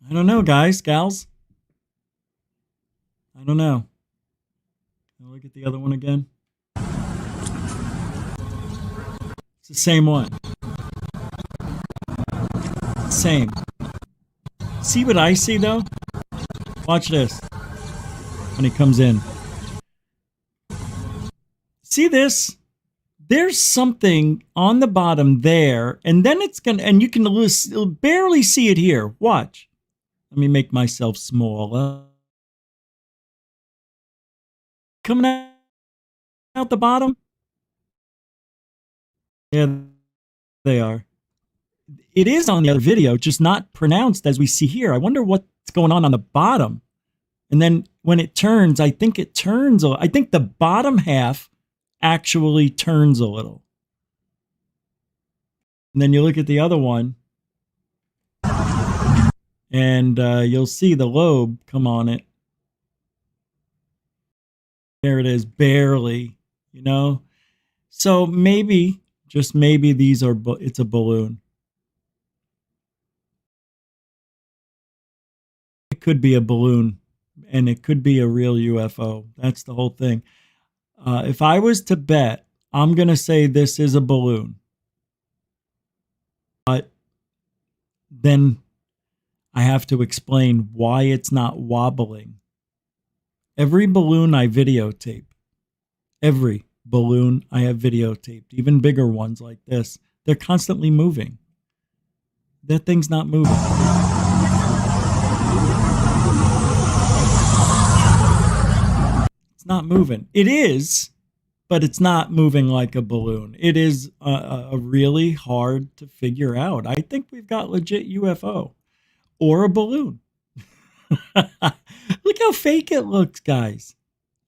Speaker 1: I don't know, guys, gals. I don't know. I'll look at the other one again. It's the same one. Same. See what I see, though? Watch this. When he comes in. See this? There's something on the bottom there, and then it's gonna, and you can barely see it here. Watch. Let me make myself smaller. Coming out the bottom. Yeah, they are. It is on the other video, just not pronounced as we see here. I wonder what's going on the bottom. And then when it turns, I think it turns. I think the bottom half actually turns a little. And then you look at the other one, and you'll see the lobe come on it. There it is, barely, you know. So maybe, just maybe, it's a balloon. It could be a balloon and it could be a real UFO. That's the whole thing. If I was to bet, I'm going to say this is a balloon. But then I have to explain why it's not wobbling. Every balloon I videotape, every balloon I have videotaped, even bigger ones like this, they're constantly moving. That thing's not moving. It's not moving. It is, but it's not moving like a balloon. It is a really hard to figure out. I think we've got legit UFO or a balloon. Look how fake it looks, guys.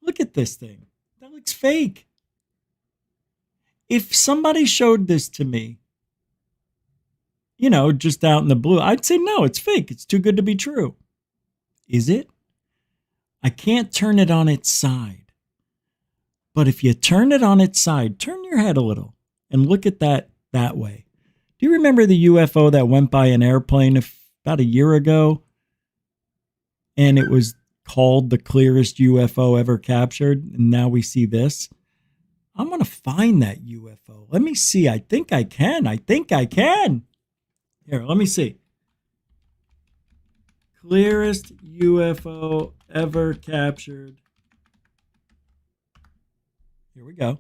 Speaker 1: Look at this thing. That looks fake. If somebody showed this to me, you know, just out in the blue, I'd say, no, it's fake. It's too good to be true. Is it? I can't turn it on its side. But if you turn it on its side, turn your head a little and look at that way. Do you remember the UFO that went by an airplane about a year ago? And it was called the clearest UFO ever captured. And now we see this. I'm going to find that UFO. Let me see. I think I can. Here, let me see. Clearest UFO ever captured. Here we go.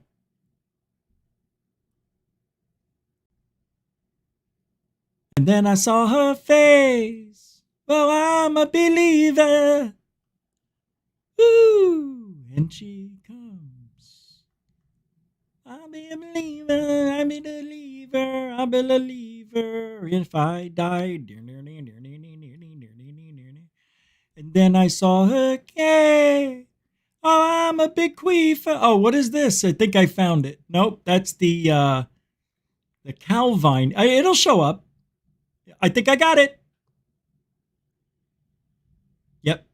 Speaker 1: And then I saw her face. Well, I'm a believer. Ooh, and she comes. I'll be a believer. I'll be a believer. I'll be a believer. If I died. And then I saw her gay. Oh, I'm a big queefer. Oh, what is this? I think I found it. Nope, that's the Calvine. It'll show up. I think I got it. Yep,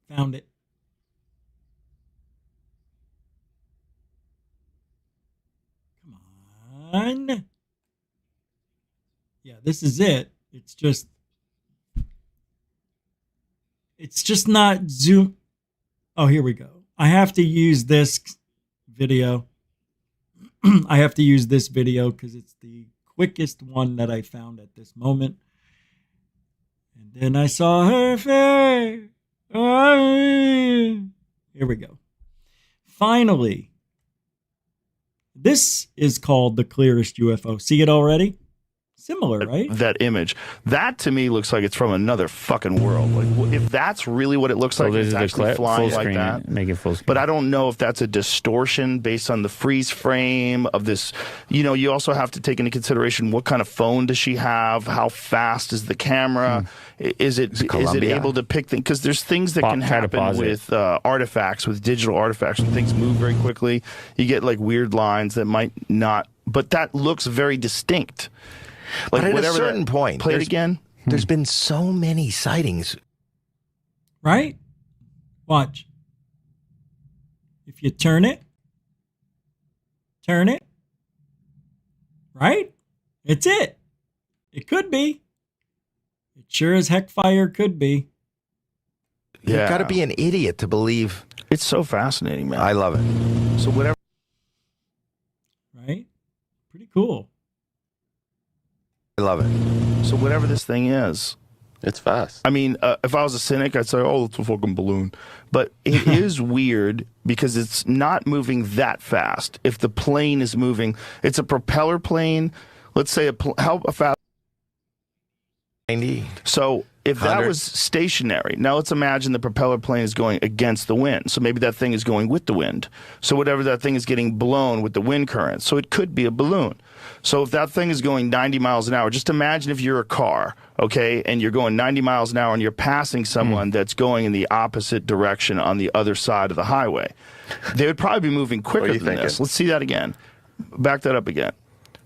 Speaker 1: found it. Come on. Yeah, this is it. It's just not zoom. Oh, here we go. I have to use this video. I have to use this video because it's the quickest one that I found at this moment. And then I saw her face. Here we go. Finally, this is called the clearest UFO. See it already? Similar, right?
Speaker 15: That image. That to me looks like it's from another fucking world. Like, if that's really what it looks like, it's actually flying like that.
Speaker 16: Make it full screen.
Speaker 15: But I don't know if that's a distortion based on the freeze frame of this. You know, you also have to take into consideration what kind of phone does she have? How fast is the camera? Is it able to pick things? Because there's things that can happen with artifacts, with digital artifacts, when things move very quickly. You get like weird lines that might not. But that looks very distinct. Like,
Speaker 17: but at a certain point,
Speaker 15: play it again.
Speaker 17: There's been so many sightings.
Speaker 1: Right? Watch. If you turn it. Right? It's it. It could be. It sure as heck fire could be.
Speaker 17: You've got to be an idiot to believe.
Speaker 15: It's so fascinating, man.
Speaker 17: I love it.
Speaker 15: So whatever.
Speaker 1: Right? Pretty cool.
Speaker 17: I love it.
Speaker 15: So whatever this thing is,
Speaker 8: it's fast.
Speaker 15: I mean, if I was a cynic, I'd say, "Oh, it's a fucking balloon." But it is weird because it's not moving that fast. If the plane is moving, it's a propeller plane. Let's say how fast?
Speaker 17: 90.
Speaker 15: So if
Speaker 17: 100.
Speaker 15: that was stationary, now let's imagine the propeller plane is going against the wind. So maybe that thing is going with the wind. So whatever that thing is getting blown with the wind current. So it could be a balloon. So if that thing is going 90 miles an hour, just imagine if you're a car, okay, and you're going 90 miles an hour and you're passing someone that's going in the opposite direction on the other side of the highway. They would probably be moving quicker than this. Let's see that again. Back that up again.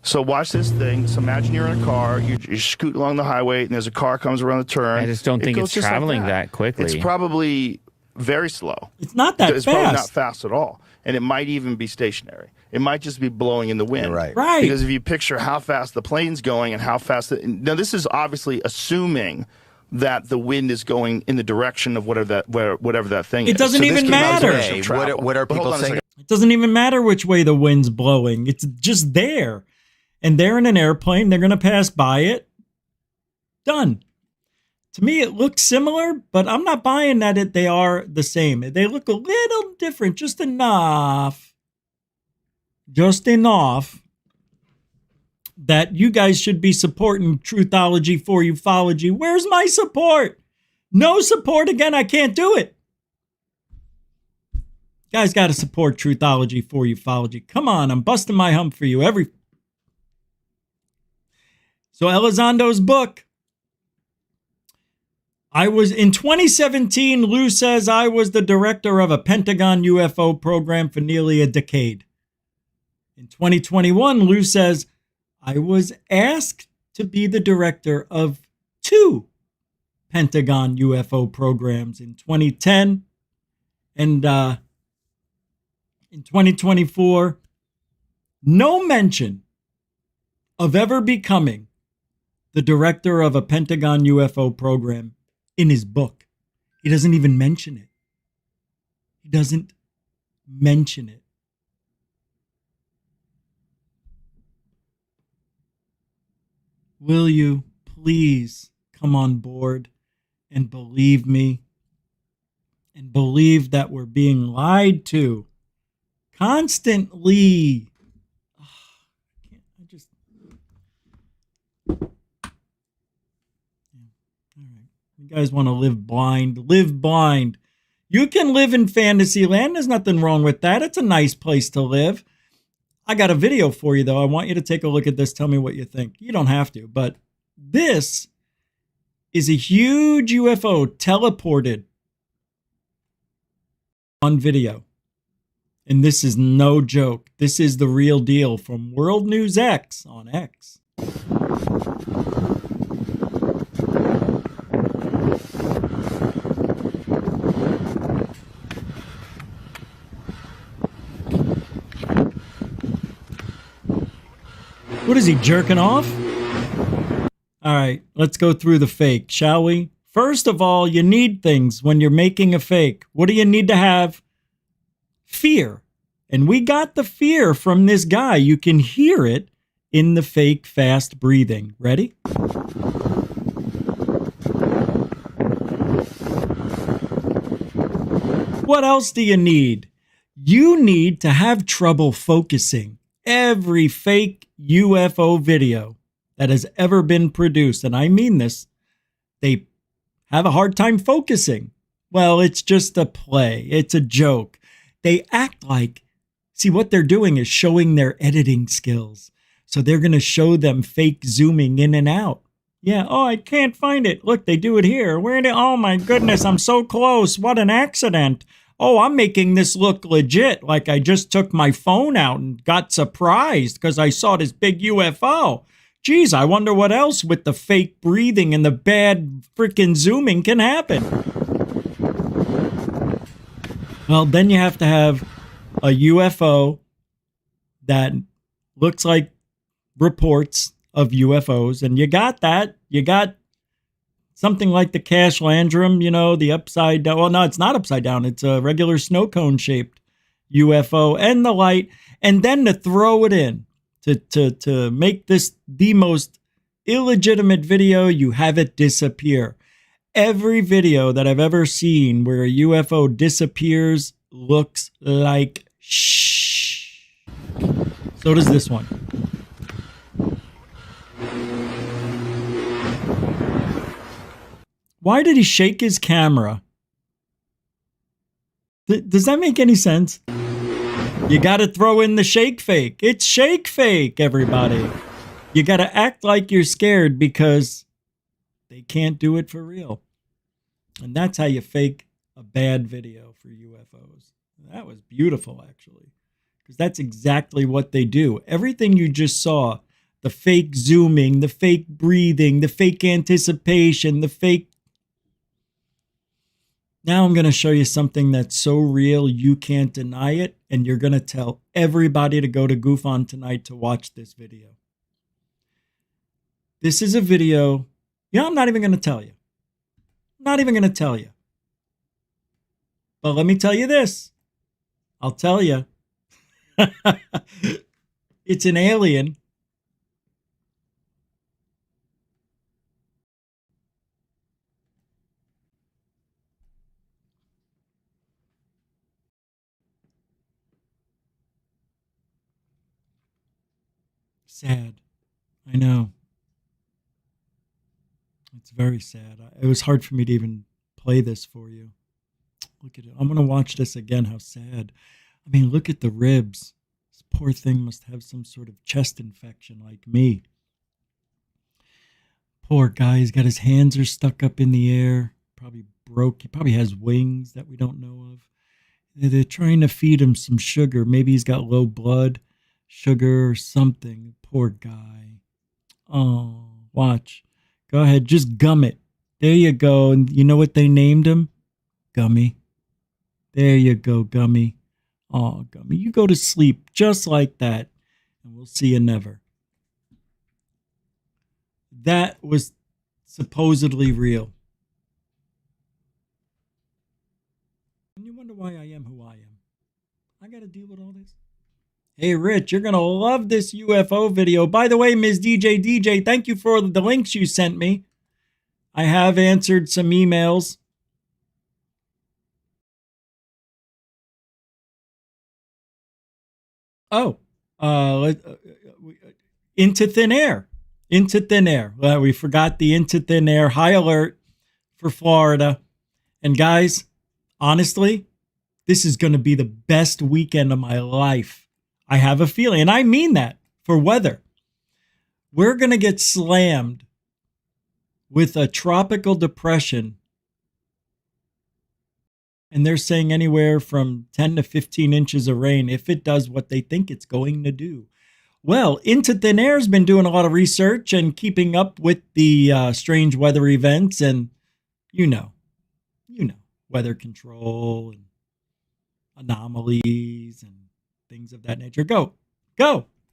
Speaker 15: So watch this thing. So imagine you're in a car, you scoot along the highway, and there's a car comes around the turn.
Speaker 16: I just don't think it's traveling that quickly.
Speaker 15: It's probably very slow.
Speaker 1: It's not that fast.
Speaker 15: It's probably not fast at all. And it might even be stationary. It might just be blowing in the wind.
Speaker 17: You're right.
Speaker 1: Right.
Speaker 15: Because if you picture how fast the plane's going and how fast... now, this is obviously assuming that the wind is going in the direction of whatever that thing is.
Speaker 1: It doesn't even matter.
Speaker 17: What are people saying?
Speaker 1: It doesn't even matter which way the wind's blowing. It's just there. And they're in an airplane. They're going to pass by it. Done. To me, it looks similar, but I'm not buying that they are the same. They look a little different, just enough. Just enough that you guys should be supporting Truthology for Ufology. Where's my support? No support again. I can't do it. Guys got to support Truthology for Ufology. Come on, I'm busting my hump for you. So Elizondo's book. I was in 2017, Lou says I was the director of a Pentagon UFO program for nearly a decade. In 2021, Lou says I was asked to be the director of 2 Pentagon UFO programs in 2010 and in 2024. No mention of ever becoming the director of a Pentagon UFO program in his book. He doesn't even mention it. He doesn't mention it. Will you please come on board and believe me and believe that we're being lied to constantly? You guys want to live blind? Live blind. You can live in fantasy land. There's nothing wrong with that. It's a nice place to live. I got a video for you, though. I want you to take a look at this. Tell me what you think. You don't have to, but this is a huge UFO teleported on video. And this is no joke. This is the real deal from World News X on X. What is he, jerking off? All right, let's go through the fake, shall we? First of all, you need things when you're making a fake. What do you need to have? Fear. And we got the fear from this guy. You can hear it in the fake fast breathing. Ready? What else do you need? You need to have trouble focusing. Every fake UFO video that has ever been produced, and I mean this, they have a hard time focusing. Well, it's just a play. It's a joke. They act like, see, what they're doing is showing their editing skills. So they're going to show them fake zooming in and out. Yeah, oh, I can't find it. Look, they do it here. Oh my goodness, I'm so close. What an accident. Oh, I'm making this look legit, like I just took my phone out and got surprised because I saw this big UFO. Geez, I wonder what else with the fake breathing and the bad freaking zooming can happen. Well, then you have to have a UFO that looks like reports of UFOs, and you got that. You got something like the Cash Landrum, you know, the upside down. Well, no, it's not upside down. It's a regular snow cone shaped UFO and the light. And then to throw it in to make this the most illegitimate video, you have it disappear. Every video that I've ever seen where a UFO disappears looks like shh. So does this one. Why did he shake his camera? Does that make any sense? You got to throw in the shake fake. It's shake fake, everybody. You got to act like you're scared because they can't do it for real. And that's how you fake a bad video for UFOs. That was beautiful, actually, because that's exactly what they do. Everything you just saw, the fake zooming, the fake breathing, the fake anticipation, the fake. Now I'm going to show you something that's so real you can't deny it, and you're going to tell everybody to go to GUFON tonight to watch this video. This is a video, I'm not even going to tell you. Not even going to tell you. But let me tell you this. I'll tell you. It's an alien. Sad. I know. It's very sad. It was hard for me to even play this for you. Look at it. I'm going to watch this again. How sad. I mean, look at the ribs. This poor thing must have some sort of chest infection like me. Poor guy. He's got his hands are stuck up in the air. Probably broke. He probably has wings that we don't know of. They're trying to feed him some sugar. Maybe he's got low blood sugar or something. Poor guy. Oh, watch. Go ahead. Just gum it. There you go. And you know what they named him? Gummy. There you go, Gummy. Oh, Gummy. You go to sleep just like that. And we'll see you never. That was supposedly real. And you wonder why I am who I am. I got to deal with all this. Hey, Rich, you're going to love this UFO video. By the way, Ms. DJ, thank you for the links you sent me. I have answered some emails. Oh, into thin air. Into thin air. Well, we forgot the into thin air. High alert for Florida. And guys, honestly, this is going to be the best weekend of my life. I have a feeling, and I mean that for weather. We're going to get slammed with a tropical depression. And they're saying anywhere from 10 to 15 inches of rain if it does what they think it's going to do. Well, Into Thin Air has been doing a lot of research and keeping up with the strange weather events and, you know, weather control and anomalies and things of that nature. Go.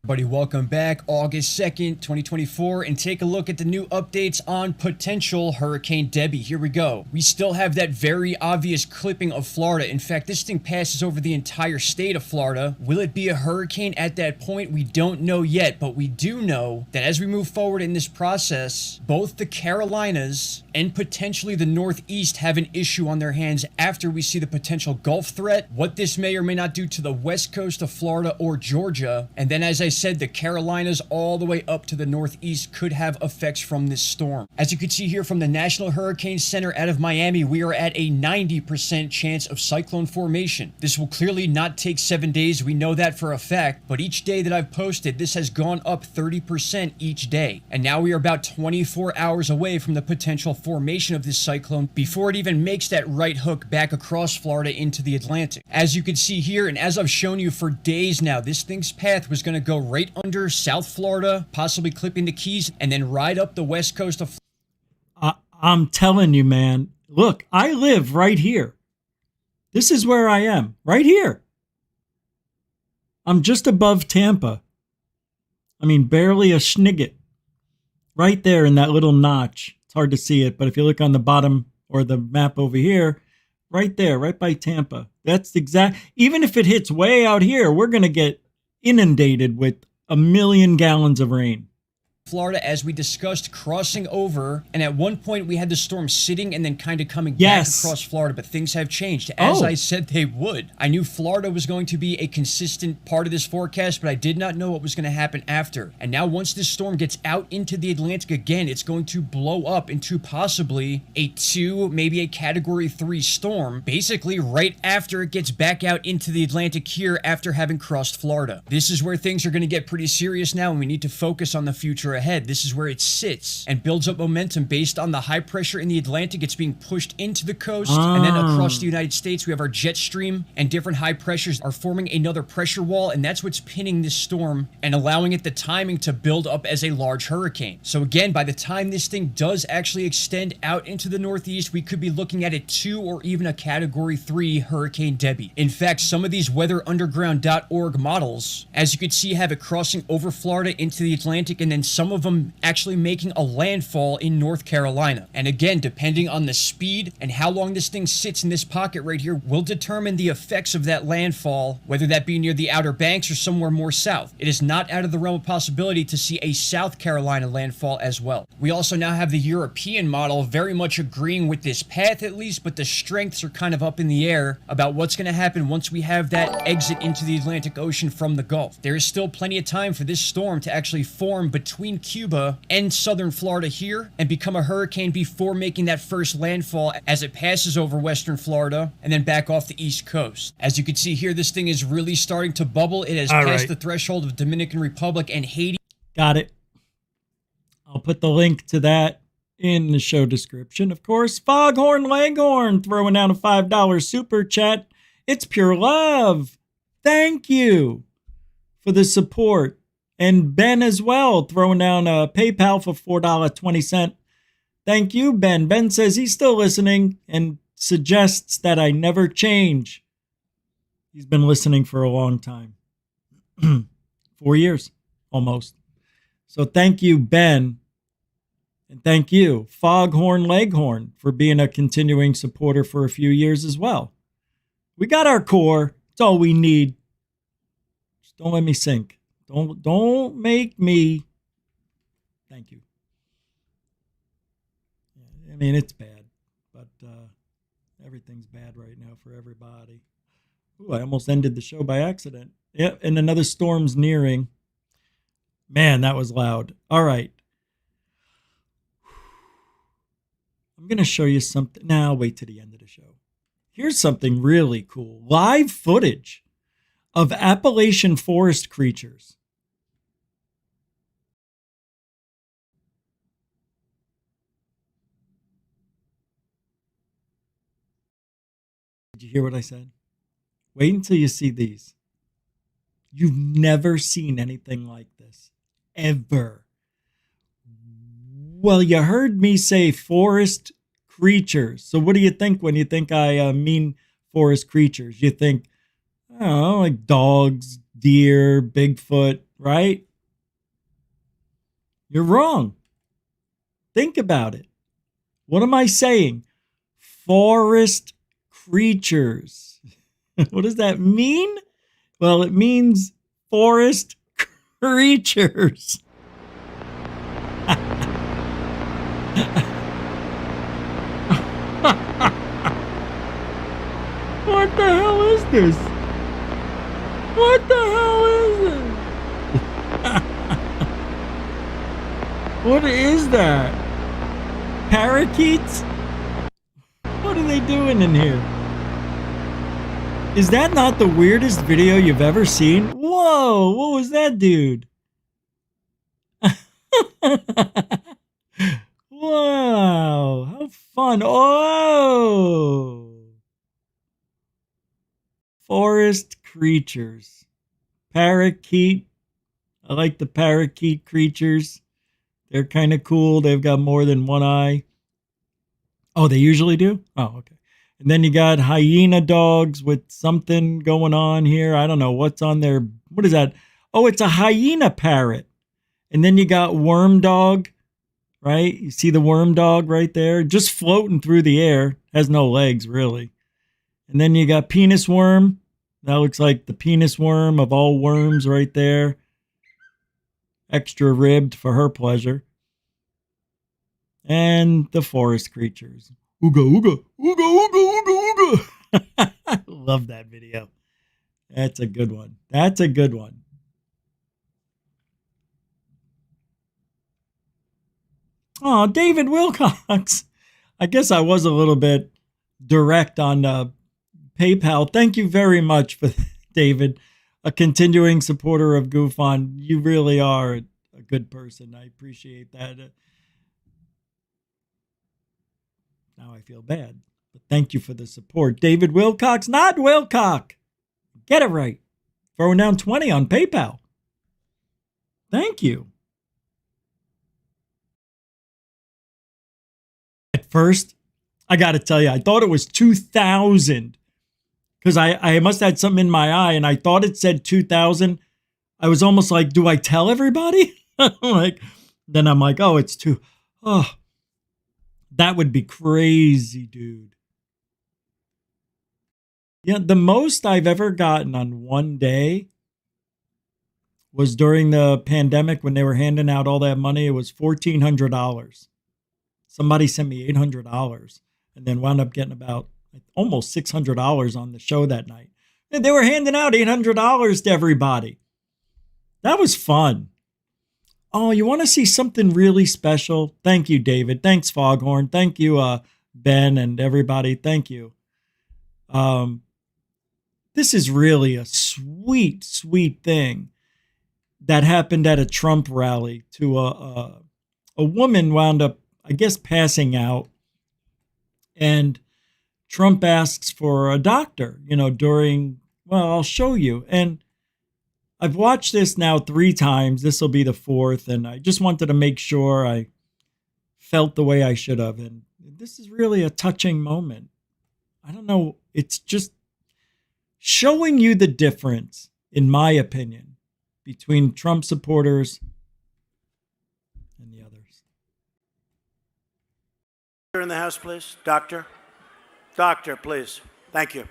Speaker 18: Everybody, welcome back. August 2nd, 2024, and take a look at the new updates on potential Hurricane Debbie. Here we go. We still have that very obvious clipping of Florida. In fact, this thing passes over the entire state of Florida. Will it be a hurricane at that point? We don't know yet, but we do know that as we move forward in this process, both the Carolinas and potentially the Northeast have an issue on their hands after we see the potential Gulf threat, what this may or may not do to the west coast of Florida or Georgia, and then as I said, the Carolinas all the way up to the Northeast could have effects from this storm. As you can see here from the National Hurricane Center out of Miami, we are at a 90% chance of cyclone formation. This will clearly not take 7 days, we know that for a fact, but each day that I've posted, this has gone up 30% each day. And now we are about 24 hours away from the potential formation of this cyclone before it even makes that right hook back across Florida into the Atlantic. As you can see here, and as I've shown you for days now, this thing's path was going to go right under South Florida, possibly clipping the Keys, and then ride up the west coast of Florida.
Speaker 1: I'm telling you, man. Look, I live right here. This is where I am, right here. I'm just above Tampa. I mean, barely a schnigget. Right there in that little notch. It's hard to see it, but if you look on the bottom or the map over here, right there, right by Tampa. That's exact. Even if it hits way out here, we're going to get inundated with 1 million gallons of rain.
Speaker 18: Florida, as we discussed, crossing over, and at one point we had the storm sitting and then kind of coming back across Florida, but things have changed, as I said they would. I knew Florida was going to be a consistent part of this forecast, but I did not know what was going to happen after. And now once this storm gets out into the Atlantic again, it's going to blow up into possibly a 2, maybe a Category 3 storm, basically right after it gets back out into the Atlantic here after having crossed Florida. This is where things are going to get pretty serious now, and we need to focus on the future ahead. This is where it sits and builds up momentum based on the high pressure in the Atlantic. It's being pushed into the coast, and then across the United States we have our jet stream, and different high pressures are forming another pressure wall, and that's what's pinning this storm and allowing it the timing to build up as a large hurricane. So again, by the time this thing does actually extend out into the Northeast, we could be looking at a 2 or even a Category 3 Hurricane Debbie. In fact, some of these weatherunderground.org models, as you can see, have it crossing over Florida into the Atlantic, and then some some of them actually making a landfall in North Carolina. And again, depending on the speed and how long this thing sits in this pocket right here will determine the effects of that landfall, whether that be near the Outer Banks or somewhere more south. It is not out of the realm of possibility to see a South Carolina landfall as well. We also now have the European model very much agreeing with this path at least, but the strengths are kind of up in the air about what's going to happen once we have that exit into the Atlantic Ocean from the Gulf. There is still plenty of time for this storm to actually form between Cuba and southern Florida here and become a hurricane before making that first landfall as it passes over western Florida and then back off the east coast. As you can see here, this thing is really starting to bubble. It has passed the threshold of Dominican Republic and Haiti.
Speaker 1: Got it. I'll put the link to that in the show description. Of course, Foghorn Leghorn throwing down a $5 super chat. It's pure love. Thank you for the support. And Ben as well, throwing down a PayPal for $4.20. Thank you, Ben. Ben says he's still listening and suggests that I never change. He's been listening for a long time. 4 years, almost. So thank you, Ben. And thank you, Foghorn Leghorn, for being a continuing supporter for a few years as well. We got our core. It's all we need. Just don't let me sink. Don't make me. Thank you. I mean, it's bad, but everything's bad right now for everybody. Ooh, I almost ended the show by accident. Yep, and another storm's nearing. Man, that was loud. All right. I'm going to show you something. Now, wait to the end of the show. Here's something really cool. Live footage of Appalachian forest creatures. Did you hear what I said? Wait until you see these. You've never seen anything like this. Ever. Well, you heard me say forest creatures. So what do you think when you think I mean forest creatures? You think, I don't know, like dogs, deer, Bigfoot, right? You're wrong. Think about it. What am I saying? Forest creatures. What does that mean? Well, it means forest creatures. What the hell is this? What the hell is this? What is that? Parakeets? What are they doing in here? Is that not the weirdest video you've ever seen? Whoa, what was that, dude? Wow, how fun. Oh! Forest creatures. Parakeet. I like the parakeet creatures. They're kind of cool. They've got more than one eye. Oh, they usually do? Oh, okay. And then you got hyena dogs with something going on here. I don't know what's on there. What is that? Oh, it's a hyena parrot. And then you got worm dog, right? You see the worm dog right there, just floating through the air. Has no legs, really. And then you got penis worm. That looks like the penis worm of all worms right there. Extra ribbed for her pleasure. And the forest creatures. Ooga, ooga, ooga, ooga, ooga, ooga. I love that video. That's a good one. That's a good one. Oh, David Wilcox. I guess I was a little bit direct on PayPal. Thank you very much for David, a continuing supporter of GUFON. You really are a good person. I appreciate that. Now I feel bad, but thank you for the support. David Wilcox, not Wilcock. Get it right. Throwing down 20 on PayPal. Thank you. At first, I got to tell you, I thought it was 2000 because I must have had something in my eye and I thought it said 2000. I was almost like, do I tell everybody? Like, Then I'm like, oh, it's too, oh, that would be crazy, dude. Yeah, the most I've ever gotten on one day was during the pandemic when they were handing out all that money. It was $1,400. Somebody sent me $800 and then wound up getting about almost $600 on the show that night. And they were handing out $800 to everybody. That was fun. Oh, you want to see something really special? Thank you, David. Thanks, Foghorn. Thank you, Ben and everybody. Thank you. This is really a sweet, sweet thing that happened at a Trump rally to a woman wound up, I guess, passing out. And Trump asks for a doctor, during, well, I'll show you. And I've watched this now 3 times. This will be the 4th. And I just wanted to make sure I felt the way I should have. And this is really a touching moment. I don't know. It's just showing you the difference, in my opinion, between Trump supporters and the others.
Speaker 19: In the house, please. Doctor. Doctor, please. Thank you.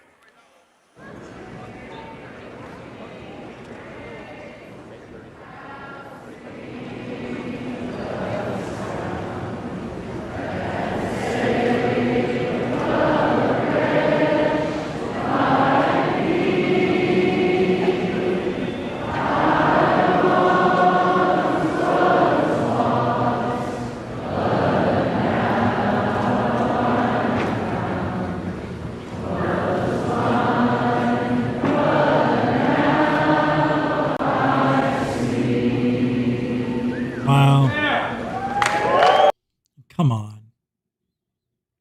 Speaker 1: Come on.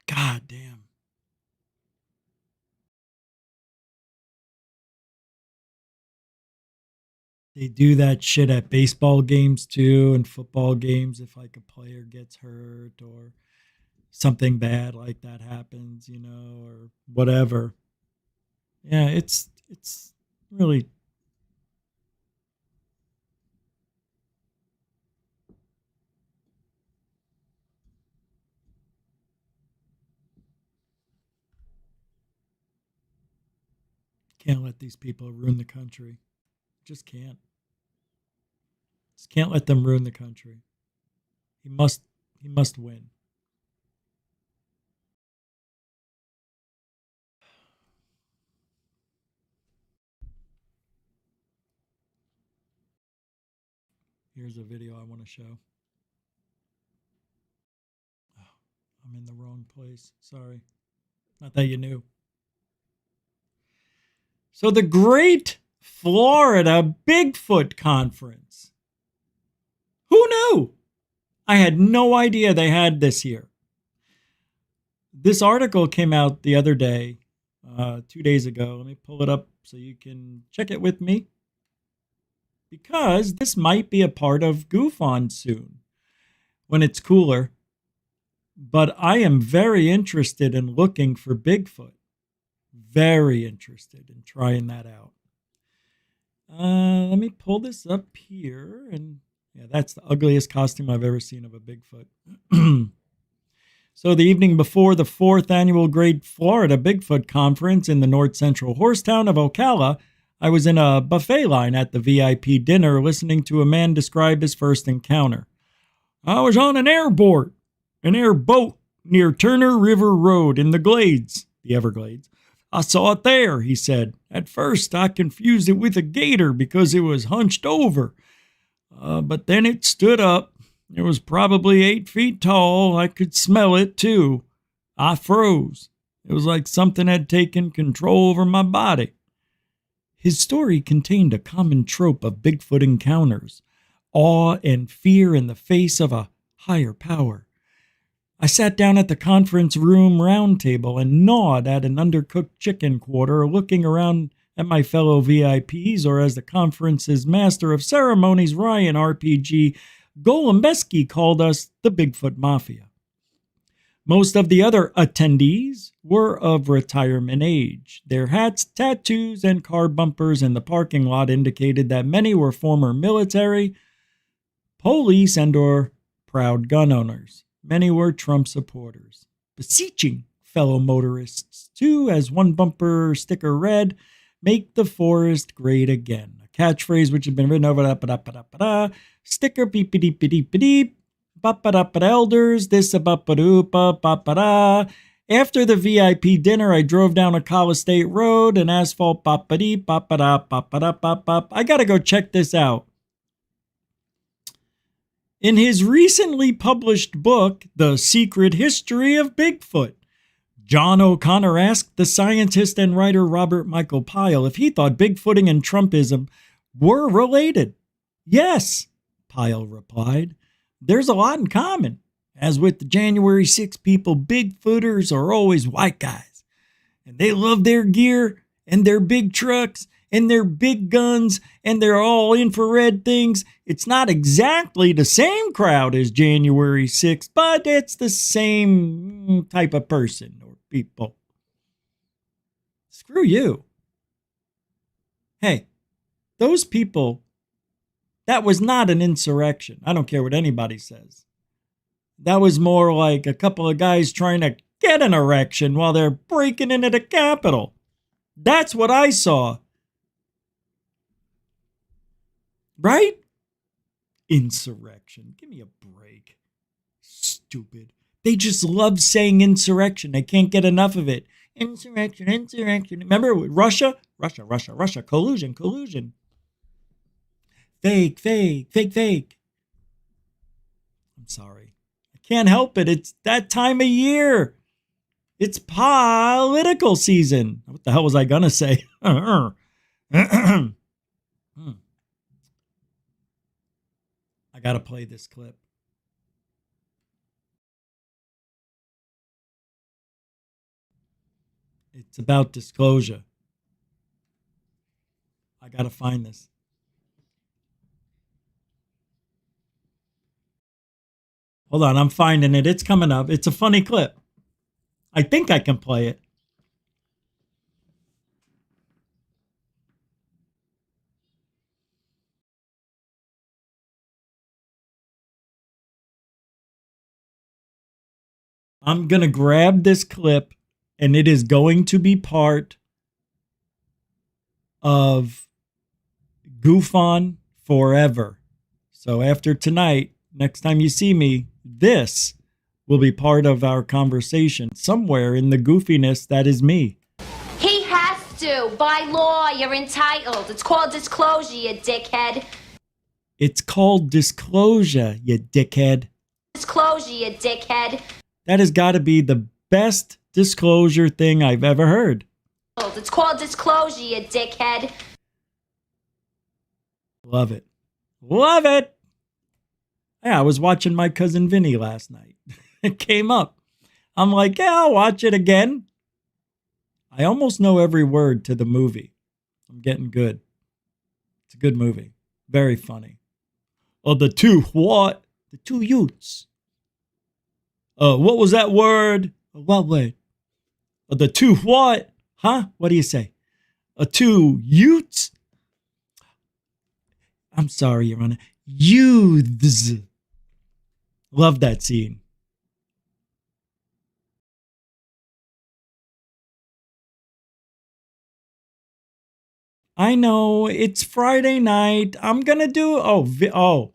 Speaker 1: God damn. They do that shit at baseball games too and football games if like a player gets hurt or something bad like that happens, or whatever. Yeah, it's really can't let these people ruin the country. Just can't. Just can't let them ruin the country. He must win. Here's a video I want to show. Oh, I'm in the wrong place. Sorry. Not that you knew. So the Great Florida Bigfoot Conference. Who knew? I had no idea they had this here. This article came out the other day, 2 days ago. Let me pull it up so you can check it with me. Because this might be a part of GUFON soon, when it's cooler. But I am very interested in looking for Bigfoot. Very interested in trying that out. Let me pull this up here. And yeah, that's the ugliest costume I've ever seen of a Bigfoot. So the evening before the 4th annual Great Florida Bigfoot Conference in the north central horse town of Ocala, I was in a buffet line at the VIP dinner listening to a man describe his first encounter. I was on an airboat near Turner River Road in the Glades, the Everglades. I saw it there, he said. At first, I confused it with a gator because it was hunched over. But then it stood up. It was probably 8 feet tall. I could smell it, too. I froze. It was like something had taken control over my body. His story contained a common trope of Bigfoot encounters, awe and fear in the face of a higher power. I sat down at the conference room round table and gnawed at an undercooked chicken quarter, looking around at my fellow VIPs, or as the conference's master of ceremonies, Ryan RPG Golembeski, called us, the Bigfoot Mafia. Most of the other attendees were of retirement age. Their hats, tattoos, and car bumpers in the parking lot indicated that many were former military, police, and or proud gun owners. Many were Trump supporters, beseeching fellow motorists to, as one bumper sticker read, "Make the forest great again." A catchphrase which had been written over sticker beep beep beep beep elders this ba-ba-doo-pa. After the VIP dinner, I drove down a Colorado State Road, an asphalt I gotta go check this out. In his recently published book, The Secret History of Bigfoot, John O'Connor asked the scientist and writer Robert Michael Pyle if he thought Bigfooting and Trumpism were related. Yes, Pyle replied. There's a lot in common. As with the January 6 people, Bigfooters are always white guys. And they love their gear and their big trucks and their big guns and their all infrared things. It's not exactly the same crowd as January 6, but it's the same type of person or people. Screw you. Hey, those people, that was not an insurrection. I don't care what anybody says. That was more like a couple of guys trying to get an erection while they're breaking into the Capitol. That's what I saw. Right? Insurrection. Give me a break. Stupid. They just love saying insurrection. They can't get enough of it. Insurrection, insurrection. Remember Russia? Russia. Collusion. Fake. I'm sorry. I can't help it. It's that time of year. It's political season. What the hell was I going to say? I got to play this clip. It's about disclosure. I got to find this. Hold on, I'm finding it. It's coming up. It's a funny clip. I think I can play it. I'm going to grab this clip, and it is going to be part of GUFON forever. So after tonight, next time you see me, this will be part of our conversation somewhere in the goofiness that is me.
Speaker 20: He has to. By law, you're entitled. It's called disclosure, you dickhead.
Speaker 1: It's called disclosure, you dickhead.
Speaker 20: Disclosure, you dickhead.
Speaker 1: That has got to be the best disclosure thing I've ever heard.
Speaker 20: It's called disclosure, you dickhead.
Speaker 1: Love it. Love it. Yeah, I was watching My Cousin Vinny last night. It came up. I'm like, yeah, I'll watch it again. I almost know every word to the movie. I'm getting good. It's a good movie. Very funny. Oh, the two what? The two youths. What was that word? What word? The two what? Huh? What do you say? Two youths? I'm sorry, Your Honor. Youths. Love that scene. I know, it's Friday night. I'm going to do... Oh.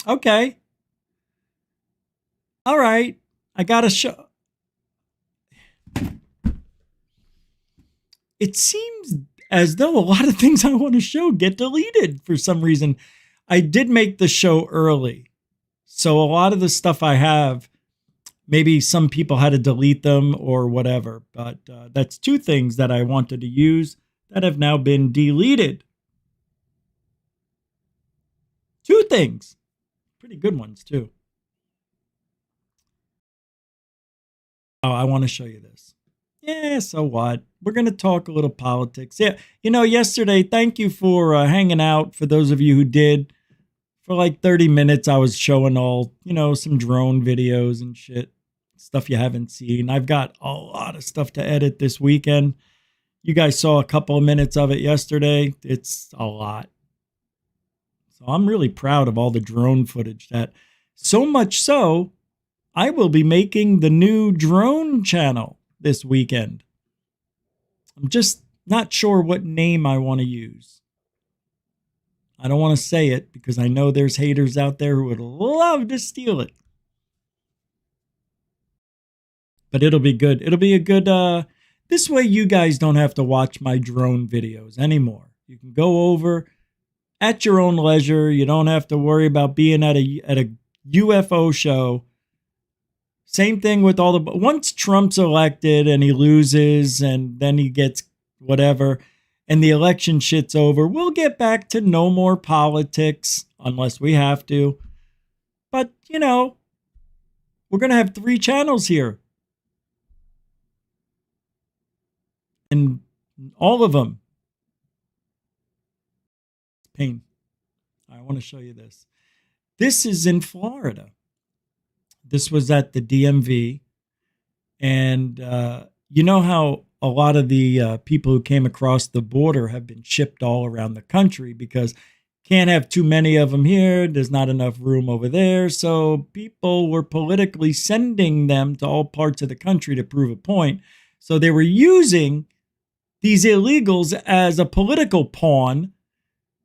Speaker 1: Okay. All right. I got to show... It seems as though a lot of things I want to show get deleted for some reason. I did make the show early. So a lot of the stuff I have, maybe some people had to delete them or whatever. But that's two things that I wanted to use that have now been deleted. Two things. Pretty good ones, too. Oh, I want to show you this. Yeah, so what? We're going to talk a little politics. Yeah, yesterday, thank you for hanging out. For those of you who did. For like 30 minutes, I was showing all, some drone videos and shit. Stuff you haven't seen. I've got a lot of stuff to edit this weekend. You guys saw a couple of minutes of it yesterday. It's a lot. So I'm really proud of all the drone footage that, so much so, I will be making the new drone channel this weekend. I'm just not sure what name I want to use. I don't want to say it because I know there's haters out there who would love to steal it. But it'll be good. It'll be a good, this way you guys don't have to watch my drone videos anymore. You can go over at your own leisure. You don't have to worry about being at a UFO show. Same thing with all the, once Trump's elected and he loses and then he gets whatever and the election shit's over, we'll get back to no more politics unless we have to. But, you know, we're going to have 3 channels here. And all of them. Pain. I want to show you this. This is in Florida. This was at the DMV. And you know how a lot of the people who came across the border have been shipped all around the country because can't have too many of them here. There's not enough room over there. So people were politically sending them to all parts of the country to prove a point. So they were using these illegals as a political pawn,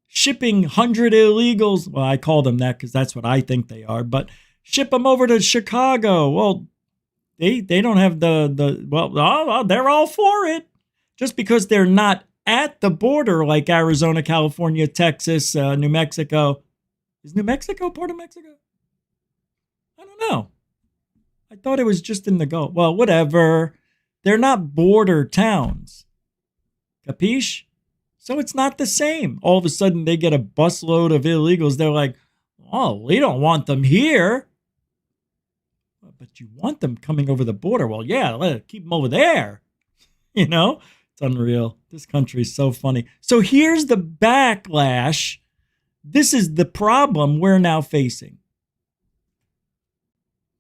Speaker 1: shipping 100 illegals. Well, I call them that because that's what I think they are, but ship them over to Chicago. Well, they don't have they're all for it. Just because they're not at the border like Arizona, California, Texas, New Mexico. Is New Mexico part of Mexico? I don't know. I thought it was just in the Gulf. Well, whatever. They're not border towns. Capiche? So it's not the same. All of a sudden, they get a busload of illegals. They're like, oh, we don't want them here. But you want them coming over the border. Well, yeah, keep them over there. You know? It's unreal. This country is so funny. So here's the backlash. This is the problem we're now facing.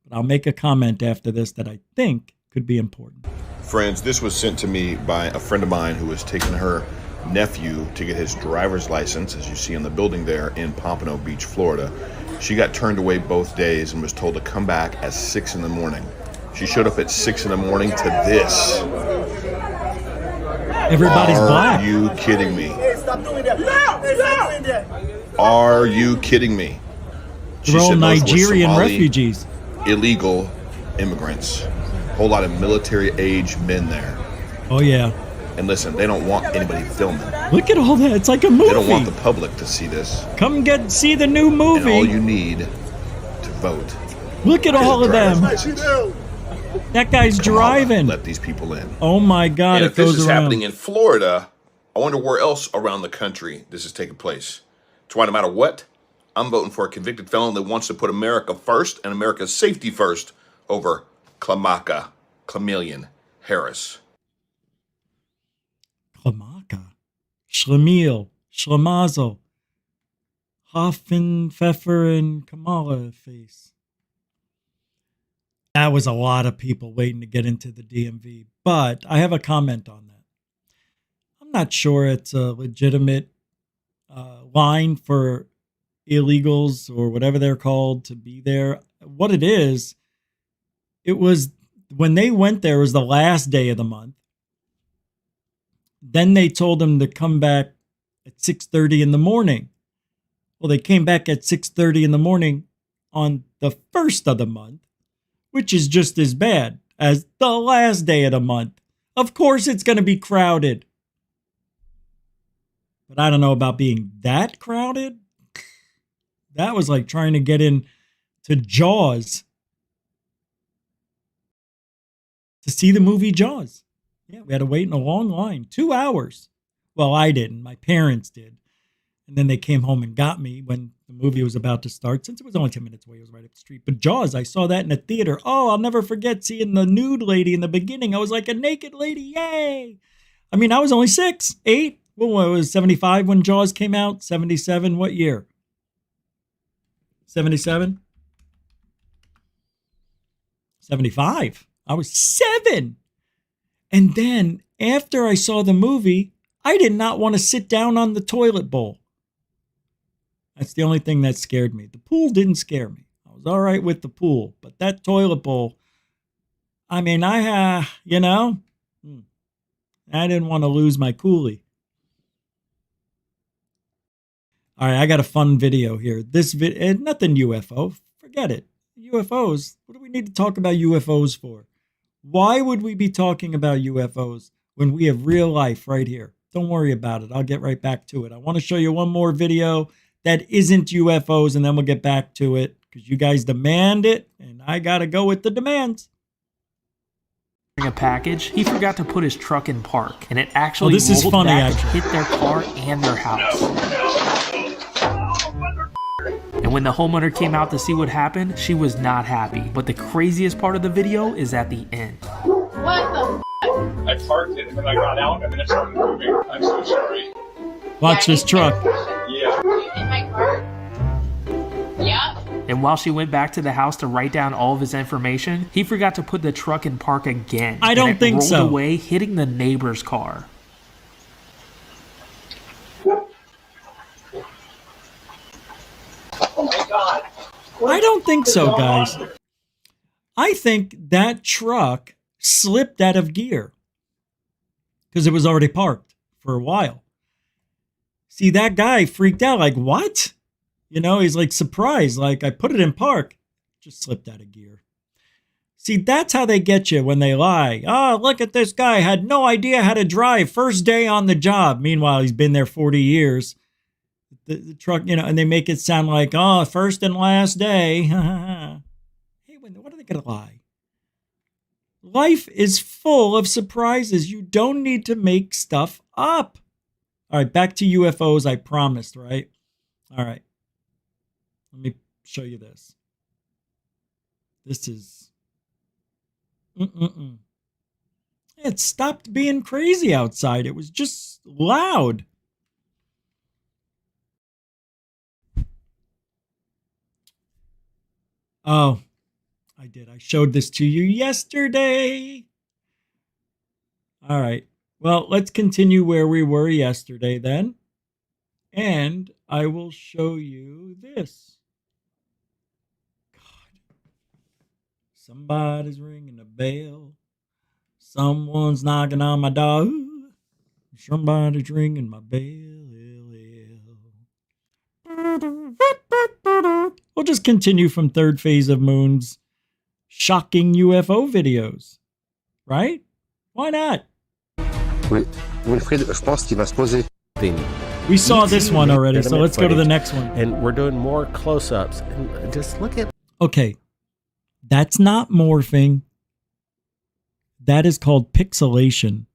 Speaker 1: But I'll make a comment after this that I think could be important.
Speaker 21: Friends, this was sent to me by a friend of mine who was taking her nephew to get his driver's license, as you see in the building there in Pompano Beach, Florida. She got turned away both days and was told to come back at 6 in the morning. She showed up at 6 in the morning to this.
Speaker 1: Everybody's black.
Speaker 21: Are you kidding me?
Speaker 14: Hey, stop doing that. Stop doing that.
Speaker 21: Are you kidding me?
Speaker 1: They're all Nigerian
Speaker 21: Somali
Speaker 1: refugees.
Speaker 21: Illegal immigrants. Whole lot of military-age men there.
Speaker 1: Oh, yeah.
Speaker 21: And listen, they don't want anybody filming.
Speaker 1: Look at all that. It's like a movie.
Speaker 21: They don't want the public to see this.
Speaker 1: Come see the new movie.
Speaker 21: And all you need to vote.
Speaker 1: Look at all of them. That guy's driving.
Speaker 21: Let these people in.
Speaker 1: Oh my God!
Speaker 21: And
Speaker 1: it
Speaker 21: if this
Speaker 1: goes
Speaker 21: is
Speaker 1: around.
Speaker 21: happening in Florida, I wonder where else around the country this is taking place. That's why no matter what, I'm voting for a convicted felon that wants to put America first and America's safety first over Chameleon Harris.
Speaker 1: Klamaka, Schlemiel, Schlemazel, Hoffen, Pfeffer, and Kamala face. That was a lot of people waiting to get into the DMV. But I have a comment on that. I'm not sure it's a legitimate line for illegals or whatever they're called to be there. What it is, it was when they went there, it was the last day of the month. Then they told them to come back at 6:30 in the morning. Well, they came back at 6:30 in the morning on the first of the month, which is just as bad as the last day of the month. Of course, it's going to be crowded. But I don't know about being that crowded. That was like trying to get in to Jaws to see the movie Jaws. Yeah, we had to wait in a long line, 2 hours. Well, I didn't. My parents did. And then they came home and got me when the movie was about to start, since it was only 10 minutes away. It was right up the street. But Jaws, I saw that in a theater. Oh, I'll never forget seeing the nude lady in the beginning. I was like a naked lady. Yay. I mean, I was only 6, 8. Well, it was 75 when Jaws came out. 77. What year? 77? 75. I was 7. And then after I saw the movie, I did not want to sit down on the toilet bowl. That's the only thing that scared me. The pool didn't scare me. I was all right with the pool, but that toilet bowl, I mean, I didn't want to lose my coolie. All right, I got a fun video here. This nothing UFO. Forget it. UFOs. What do we need to talk about UFOs for? Why would we be talking about UFOs when we have real life right here? Don't worry about it. I'll get right back to it. I want to show you one more video that isn't UFOs, and then we'll get back to it because you guys demand it, and I got to go with the demands.
Speaker 2: A package, he forgot to put his truck in park, and it actually
Speaker 1: this is funny,
Speaker 2: back, hit their car and their house. And when the homeowner came out to see what happened, she was not happy. But the craziest part of the video is at the end.
Speaker 22: What the
Speaker 23: I parked it and then I got out and then it started moving. I'm so sorry.
Speaker 1: Watch this truck.
Speaker 23: Yeah.
Speaker 22: In my car? Yeah.
Speaker 2: And while she went back to the house to write down all of his information, he forgot to put the truck in park again.
Speaker 1: I don't think so.
Speaker 2: It rolled away, hitting the neighbor's car.
Speaker 23: Oh my God.
Speaker 1: I don't think so, guys. I think that truck slipped out of gear because it was already parked for a while. See, that guy freaked out like, what? You know, he's like surprised, like I put it in park, just slipped out of gear. See, that's how they get you when they lie. Oh, look at this guy, had no idea how to drive, first day on the job. Meanwhile, he's been there 40 years. The truck, you know, and they make it sound like, oh, first and last day. Hey, what are they going to lie? Life is full of surprises. You don't need to make stuff up. All right, back to UFOs, I promised, right? All right. Let me show you this. This is... It stopped being crazy outside. It was just loud. Oh, I did. I showed this to you yesterday. All right. Well, let's continue where we were yesterday then. And I will show you this. God. Somebody's ringing a bell. Someone's knocking on my door. Somebody's ringing my bell. We'll just continue from Third Phase of Moon's shocking UFO videos. Right? Why not?
Speaker 24: Wilfried, je pense qu'il va se poser.
Speaker 1: We saw this one already, so let's go to the next one.
Speaker 25: And we're doing more close-ups. And just look at...
Speaker 1: Okay. That's not morphing. That is called pixelation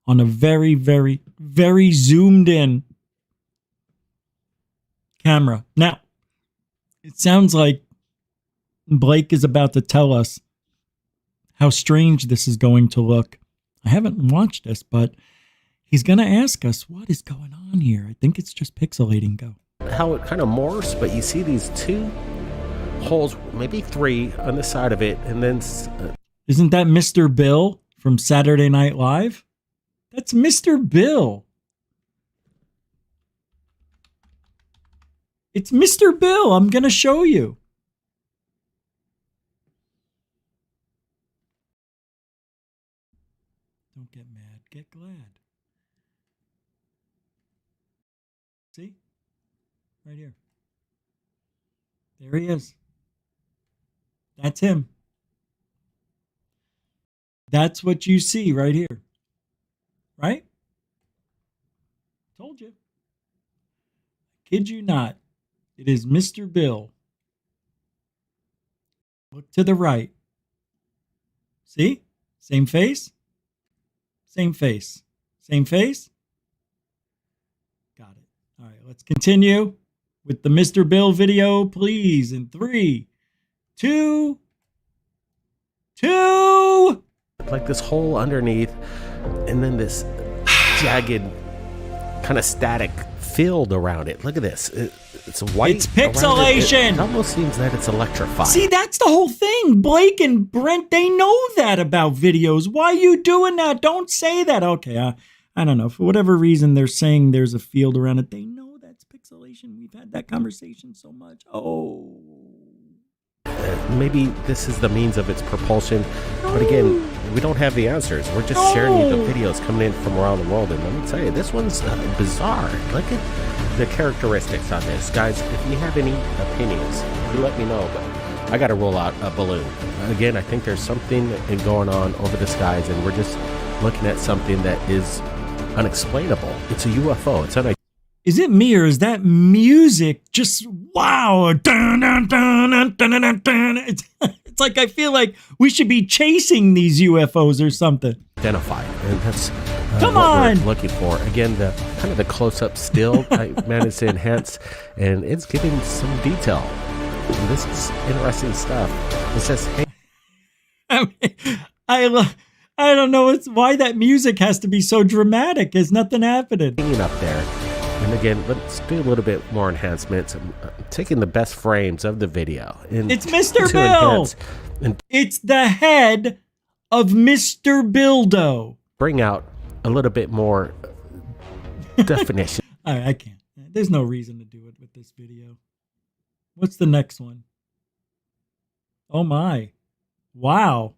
Speaker 1: on a very, very, very zoomed in camera. Now, it sounds like Blake is about to tell us how strange this is going to look. I haven't watched this, but he's going to ask us what is going on here. I think it's just pixelating. Go.
Speaker 25: How it kind of morphs, but you see these two holes, maybe three on the side of it, and then...
Speaker 1: Isn't that Mr. Bill from Saturday Night Live? That's Mr. Bill. It's Mr. Bill. I'm going to show you. Don't get mad. Get glad. See? Right here. There he is. That's him. That's what you see right here. Right? Told you. Kid you not. It is Mr. Bill. Look to the right. See? Same face? Same face. Same face? Got it. All right, let's continue with the Mr. Bill video, please. In 3, 2, 2.
Speaker 25: Like this hole underneath, and then this jagged, kind of static field around it. Look at this. It's white.
Speaker 1: It's pixelation.
Speaker 25: It almost seems that it's electrified.
Speaker 1: See, that's the whole thing. Blake and Brent, they know that about videos. Why are you doing that? Don't say that. Okay, I don't know. For whatever reason, they're saying there's a field around it. They know that's pixelated. constellation? We've had that conversation so much. Oh.
Speaker 25: Maybe this is the means of its propulsion, but again, we don't have the answers. We're just sharing you the videos coming in from around the world, and let me tell you, this one's bizarre. Look at the characteristics on this. Guys, if you have any opinions, you let me know, but I got to roll out a balloon. Again, I think there's something going on over the skies, and we're just looking at something that is unexplainable. It's a UFO. It's unidentified.
Speaker 1: Is it me, or is that music just wow? Dun, dun, dun, dun, dun, dun, dun. It's like I feel like we should be chasing these UFOs or something.
Speaker 25: Identified, and that's
Speaker 1: Come
Speaker 25: what
Speaker 1: on.
Speaker 25: we're looking for. Again, the kind of the close-up still I managed to enhance, and it's giving some detail. And this is interesting stuff. It says, "Hey."
Speaker 1: I don't know why that music has to be so dramatic. There's nothing happening.
Speaker 25: Up there. And again, let's do a little bit more enhancements. I'm taking the best frames of the video.
Speaker 1: It's Mr. Bill. It's the head of Mr. Bildo.
Speaker 25: Bring out a little bit more definition.
Speaker 1: I can't. There's no reason to do it with this video. What's the next one? Oh my. Wow.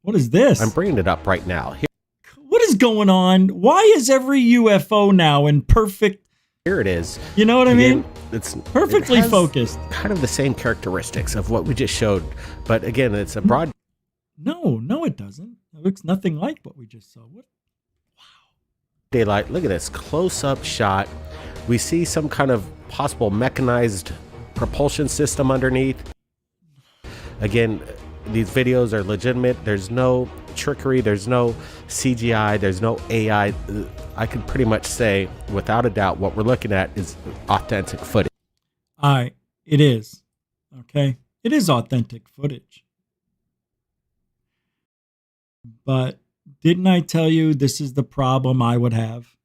Speaker 1: What is this?
Speaker 25: I'm bringing it up right now.
Speaker 1: What is going on? Why is every UFO now in perfect...
Speaker 25: Here it is.
Speaker 1: You know what I mean?
Speaker 25: It's
Speaker 1: perfectly focused.
Speaker 25: Kind of the same characteristics of what we just showed. But again, it's a broad...
Speaker 1: No, it doesn't. It looks nothing like what we just saw. What? Wow.
Speaker 25: Daylight. Look at this close-up shot. We see some kind of possible mechanized propulsion system underneath. Again, these videos are legitimate. There's no trickery. There's no CGI. There's no AI. I can pretty much say, without a doubt, what we're looking at is authentic footage.
Speaker 1: All right. It is. Okay. It is authentic footage. But didn't I tell you this is the problem I would have?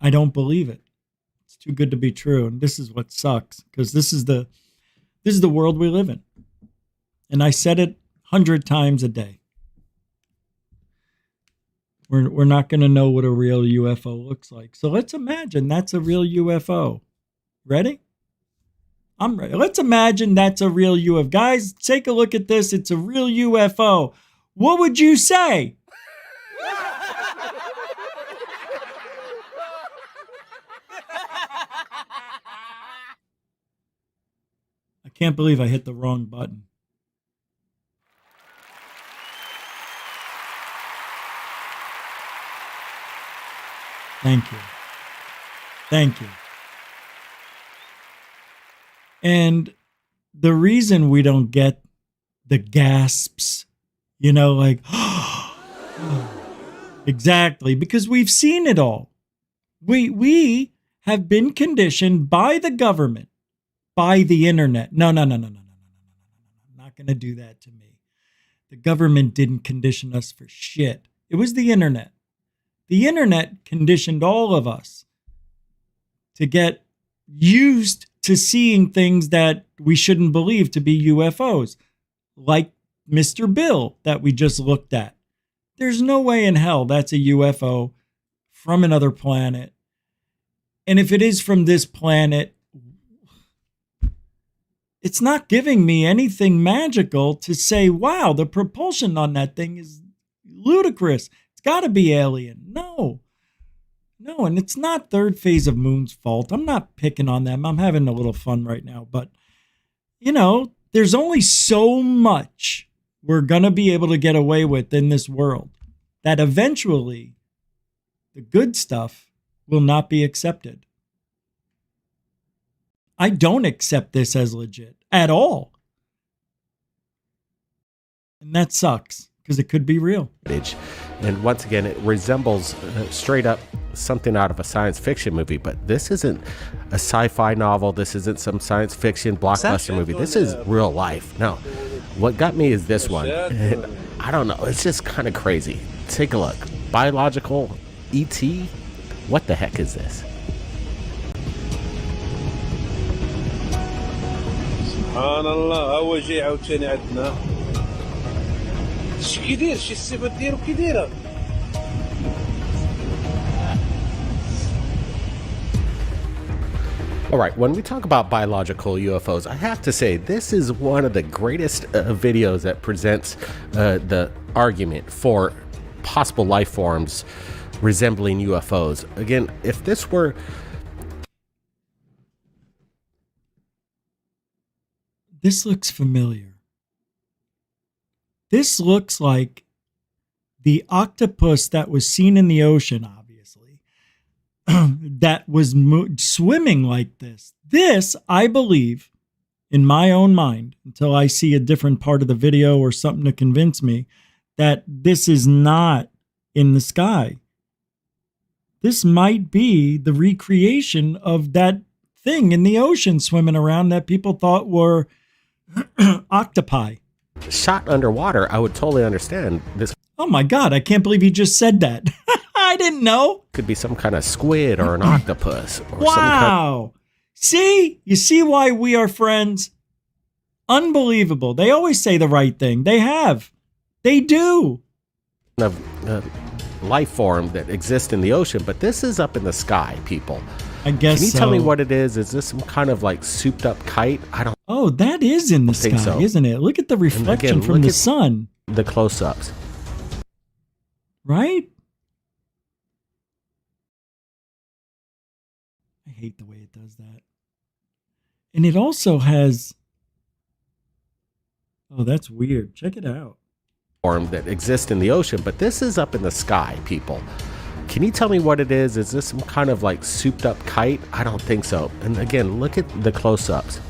Speaker 1: I don't believe it. It's too good to be true. And this is what sucks, because this is the world we live in. And I said it 100 times a day. We're not going to know what a real UFO looks like. So let's imagine that's a real UFO. Ready? I'm ready. Let's imagine that's a real UFO. Guys, take a look at this. It's a real UFO. What would you say? I can't believe I hit the wrong button. Thank you. Thank you. And the reason we don't get the gasps, like, exactly, because we've seen it all. We have been conditioned by the government, by the internet. No. I'm not going to do that to me. The government didn't condition us for shit. It was the internet. The internet conditioned all of us to get used to seeing things that we shouldn't believe to be UFOs, like Mr. Bill that we just looked at. There's no way in hell that's a UFO from another planet. And if it is from this planet, it's not giving me anything magical to say, wow, the propulsion on that thing is ludicrous. It's got to be alien. No, and it's not Third Phase of Moon's fault. I'm not picking on them. I'm having a little fun right now. But, there's only so much we're going to be able to get away with in this world that eventually the good stuff will not be accepted. I don't accept this as legit at all. And that sucks, because it could be real.
Speaker 25: And once again, it resembles straight up something out of a science fiction movie, but this isn't a sci-fi novel. This isn't some science fiction blockbuster movie. This is real life. No, what got me is this one. And I don't know. It's just kind of crazy. Take a look. Biological ET? What the heck is this?
Speaker 3: سبحان الله هو جاي عاوتاني عندنا اش كيدير شي السيبه ديالو كيديرها
Speaker 25: All right, when we talk about biological UFOs, I have to say this is one of the greatest videos that presents the argument for possible life forms resembling UFOs. Again, if this were...
Speaker 1: This looks familiar. This looks like the octopus that was seen in the ocean, obviously, that was swimming like this. This, I believe, in my own mind, until I see a different part of the video or something to convince me that this is not in the sky. This might be the recreation of that thing in the ocean swimming around that people thought were octopi.
Speaker 25: Shot underwater, I would totally understand this.
Speaker 1: Oh my God, I can't believe you just said that. I didn't know.
Speaker 25: Could be some kind of squid or an octopus. Or
Speaker 1: wow. See? You see why we are friends? Unbelievable. They always say the right thing. They have. They do.
Speaker 25: Of life form that exists in the ocean, but this is up in the sky, people.
Speaker 1: I guess
Speaker 25: Can you tell me what it is? Is this some kind of like souped up kite? I don't.
Speaker 1: Oh, that is in the sky, so. Isn't it? Look at the reflection from the sun.
Speaker 25: The close-ups.
Speaker 1: Right? I hate the way it does that. And it also has... Oh, that's weird. Check it out.
Speaker 25: Form that exists in the ocean, but this is up in the sky, people. Can you tell me what it is? Is this some kind of like souped up kite? I don't think so. And again, look at the close-ups.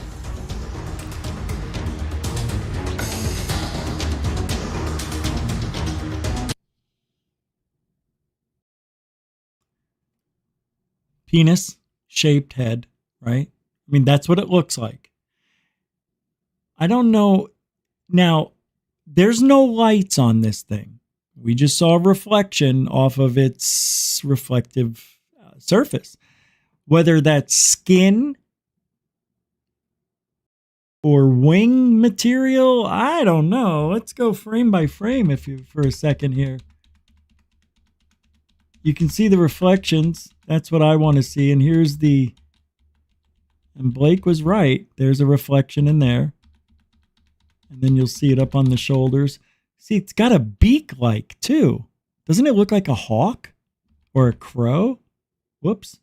Speaker 1: Penis-shaped head, right? I mean, that's what it looks like. I don't know. Now, there's no lights on this thing. We just saw a reflection off of its reflective surface. Whether that's skin or wing material, I don't know. Let's go frame by frame for a second here. You can see the reflections. That's what I want to see. And here's and Blake was right. There's a reflection in there. And then you'll see it up on the shoulders. See, it's got a beak-like, too. Doesn't it look like a hawk or a crow? Whoops.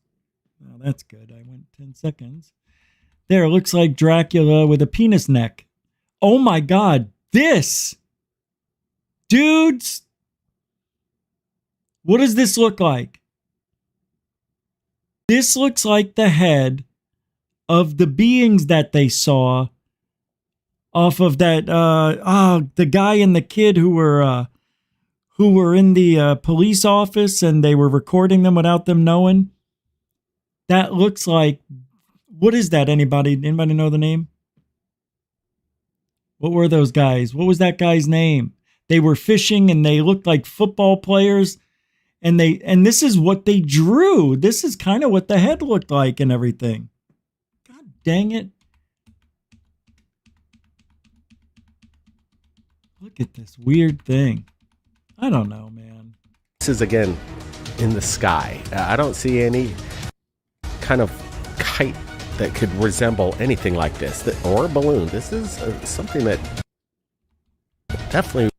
Speaker 1: Well, that's good. I went 10 seconds. There, it looks like Dracula with a penis neck. Oh, my God. This. Dudes. What does this look like? This looks like the head of the beings that they saw off of that, the guy and the kid who were in the police office and they were recording them without them knowing. That looks like, what is that? Anybody know the name? What were those guys? What was that guy's name? They were fishing and they looked like football players. And this is what they drew. This is kind of what the head looked like and everything. God dang it. Look at this weird thing. I don't know, man.
Speaker 25: This is, again, in the sky. I don't see any kind of kite that could resemble anything like this, or a balloon. This is something that definitely...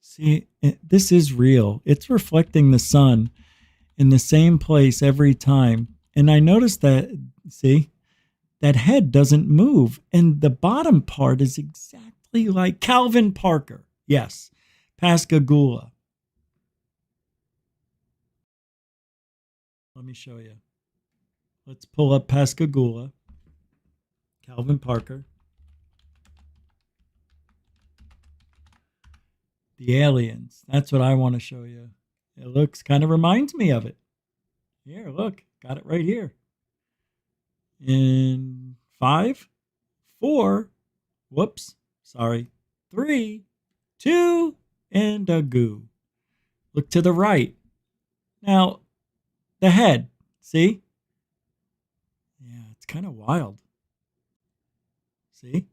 Speaker 1: See, this is real. It's reflecting the sun in the same place every time. And I noticed that, see, that head doesn't move. And the bottom part is exactly like Calvin Parker. Yes, Pascagoula. Let me show you. Let's pull up Pascagoula. Calvin Parker. The aliens. That's what I want to show you. It kind of reminds me of it. Here, look. Got it right here. In 5, 4, whoops, sorry, 3, 2, and a goo. Look to the right. Now, the head, see? Yeah, it's kind of wild. See?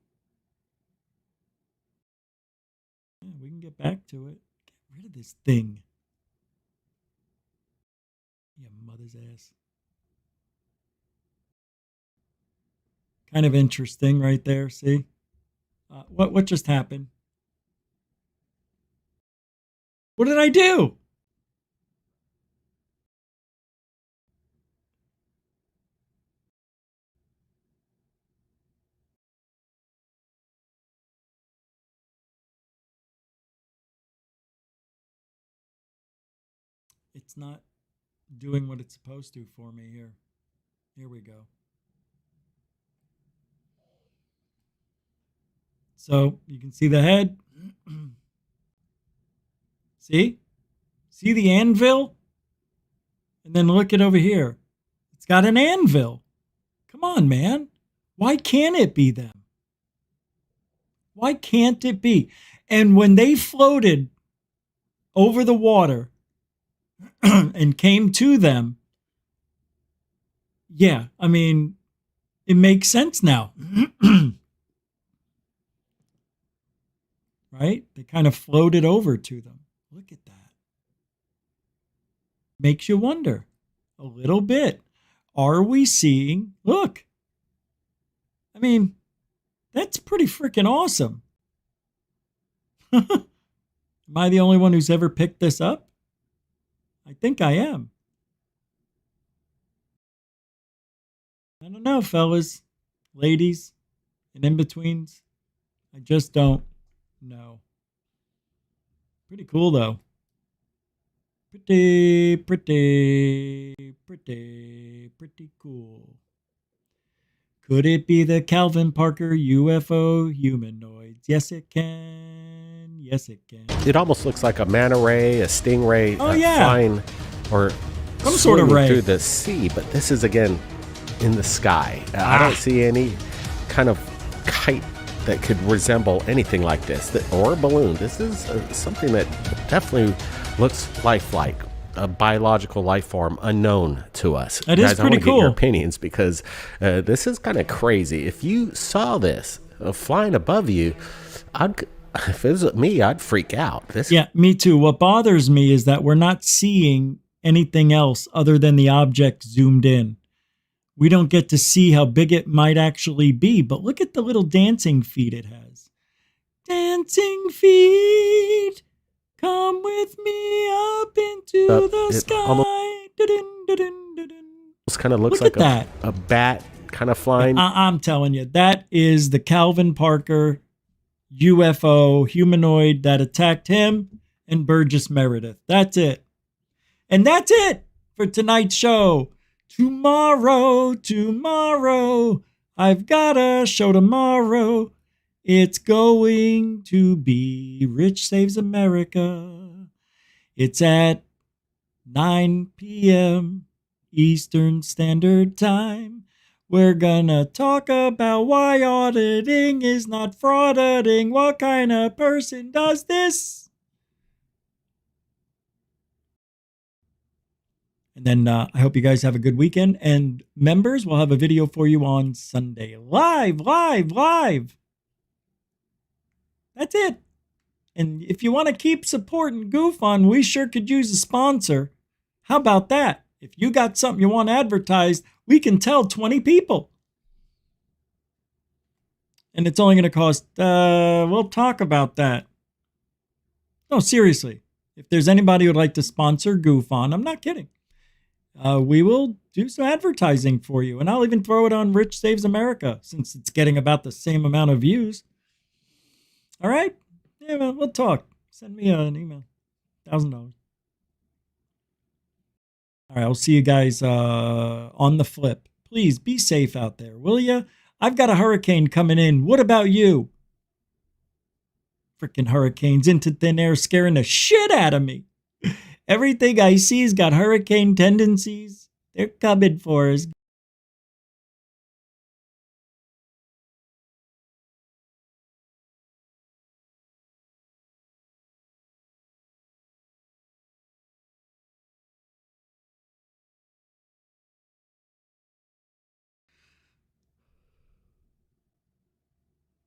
Speaker 1: Yeah, we can get back to it. Get rid of this thing. Yeah, mother's ass. Kind of interesting right there, see? What just happened? What did I do? It's not doing what it's supposed to for me here. Here we go. So you can see the head. See? See the anvil? And then look it over here. It's got an anvil. Come on, man. Why can't it be them? Why can't it be? And when they floated over the water and came to them, yeah, I mean, it makes sense now. Right? They kind of floated over to them. Look at that. Makes you wonder a little bit. Are we seeing? Look. I mean, that's pretty freaking awesome. Am I the only one who's ever picked this up? I think I am. I don't know, fellas, ladies, and in-betweens. I just don't know. Pretty cool, though. Pretty cool. Could it be the Calvin Parker UFO humanoids? Yes, it can. Yes, it can.
Speaker 25: It almost looks like a manta ray, a stingray, flying or
Speaker 1: some sort of ray
Speaker 25: through the sea. But this is again in the sky. I don't see any kind of kite that could resemble anything like this, or a balloon. This is something that definitely looks lifelike. A biological life form unknown to us.
Speaker 1: That is pretty cool.
Speaker 25: Get your opinions, because this is kind of crazy. If you saw this flying above you, if it was me, I'd freak out.
Speaker 1: Yeah, me too. What bothers me is that we're not seeing anything else other than the object zoomed in. We don't get to see how big it might actually be, but look at the little dancing feet it has. Dancing feet, come with me up into the sky.
Speaker 25: This kind of looks like a bat kind of flying.
Speaker 1: I'm telling you, that is the Calvin Parker UFO humanoid that attacked him and Burgess Meredith. That's it. And that's it for tonight's show. Tomorrow, I've got a show tomorrow. It's going to be Rich Saves America. It's at 9 p.m. Eastern Standard Time. We're gonna talk about why auditing is not frauditing. What kind of person does this? And then I hope you guys have a good weekend. And members, we'll have a video for you on Sunday. Live. That's it. And if you want to keep supporting GUFON, we sure could use a sponsor. How about that? If you got something you want advertised, we can tell 20 people. And it's only going to cost, we'll talk about that. No, seriously. If there's anybody who would like to sponsor GUFON, I'm not kidding. We will do some advertising for you. And I'll even throw it on Rich Saves America, since it's getting about the same amount of views. All right? Yeah, well, we'll talk. Send me an email. $1,000. All right, I'll see you guys on the flip. Please be safe out there, will you? I've got a hurricane coming in. What about you? Freaking hurricanes into thin air scaring the shit out of me. Everything I see's got hurricane tendencies. They're coming for us.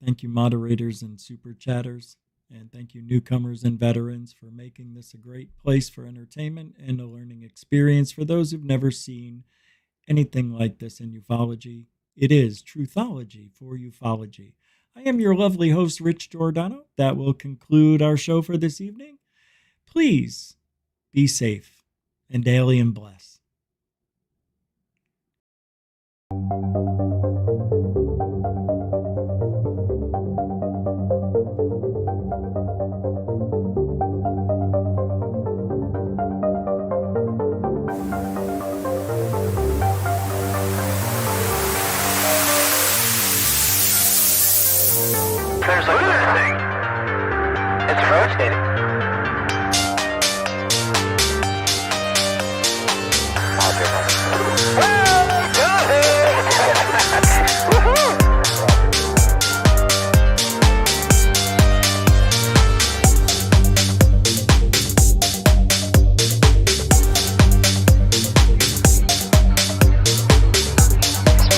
Speaker 1: Thank you, moderators and super chatters. And thank you, newcomers and veterans, for making this a great place for entertainment and a learning experience for those who've never seen anything like this in ufology. It is Truthology for ufology. I am your lovely host, Rich Giordano. That will conclude our show for this evening. Please be safe and alien bless.
Speaker 5: There's a weird thing. It's rotating.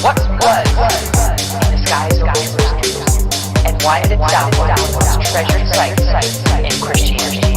Speaker 5: What was in the skies of mysteries, and why did it download those treasured sites in Christianity?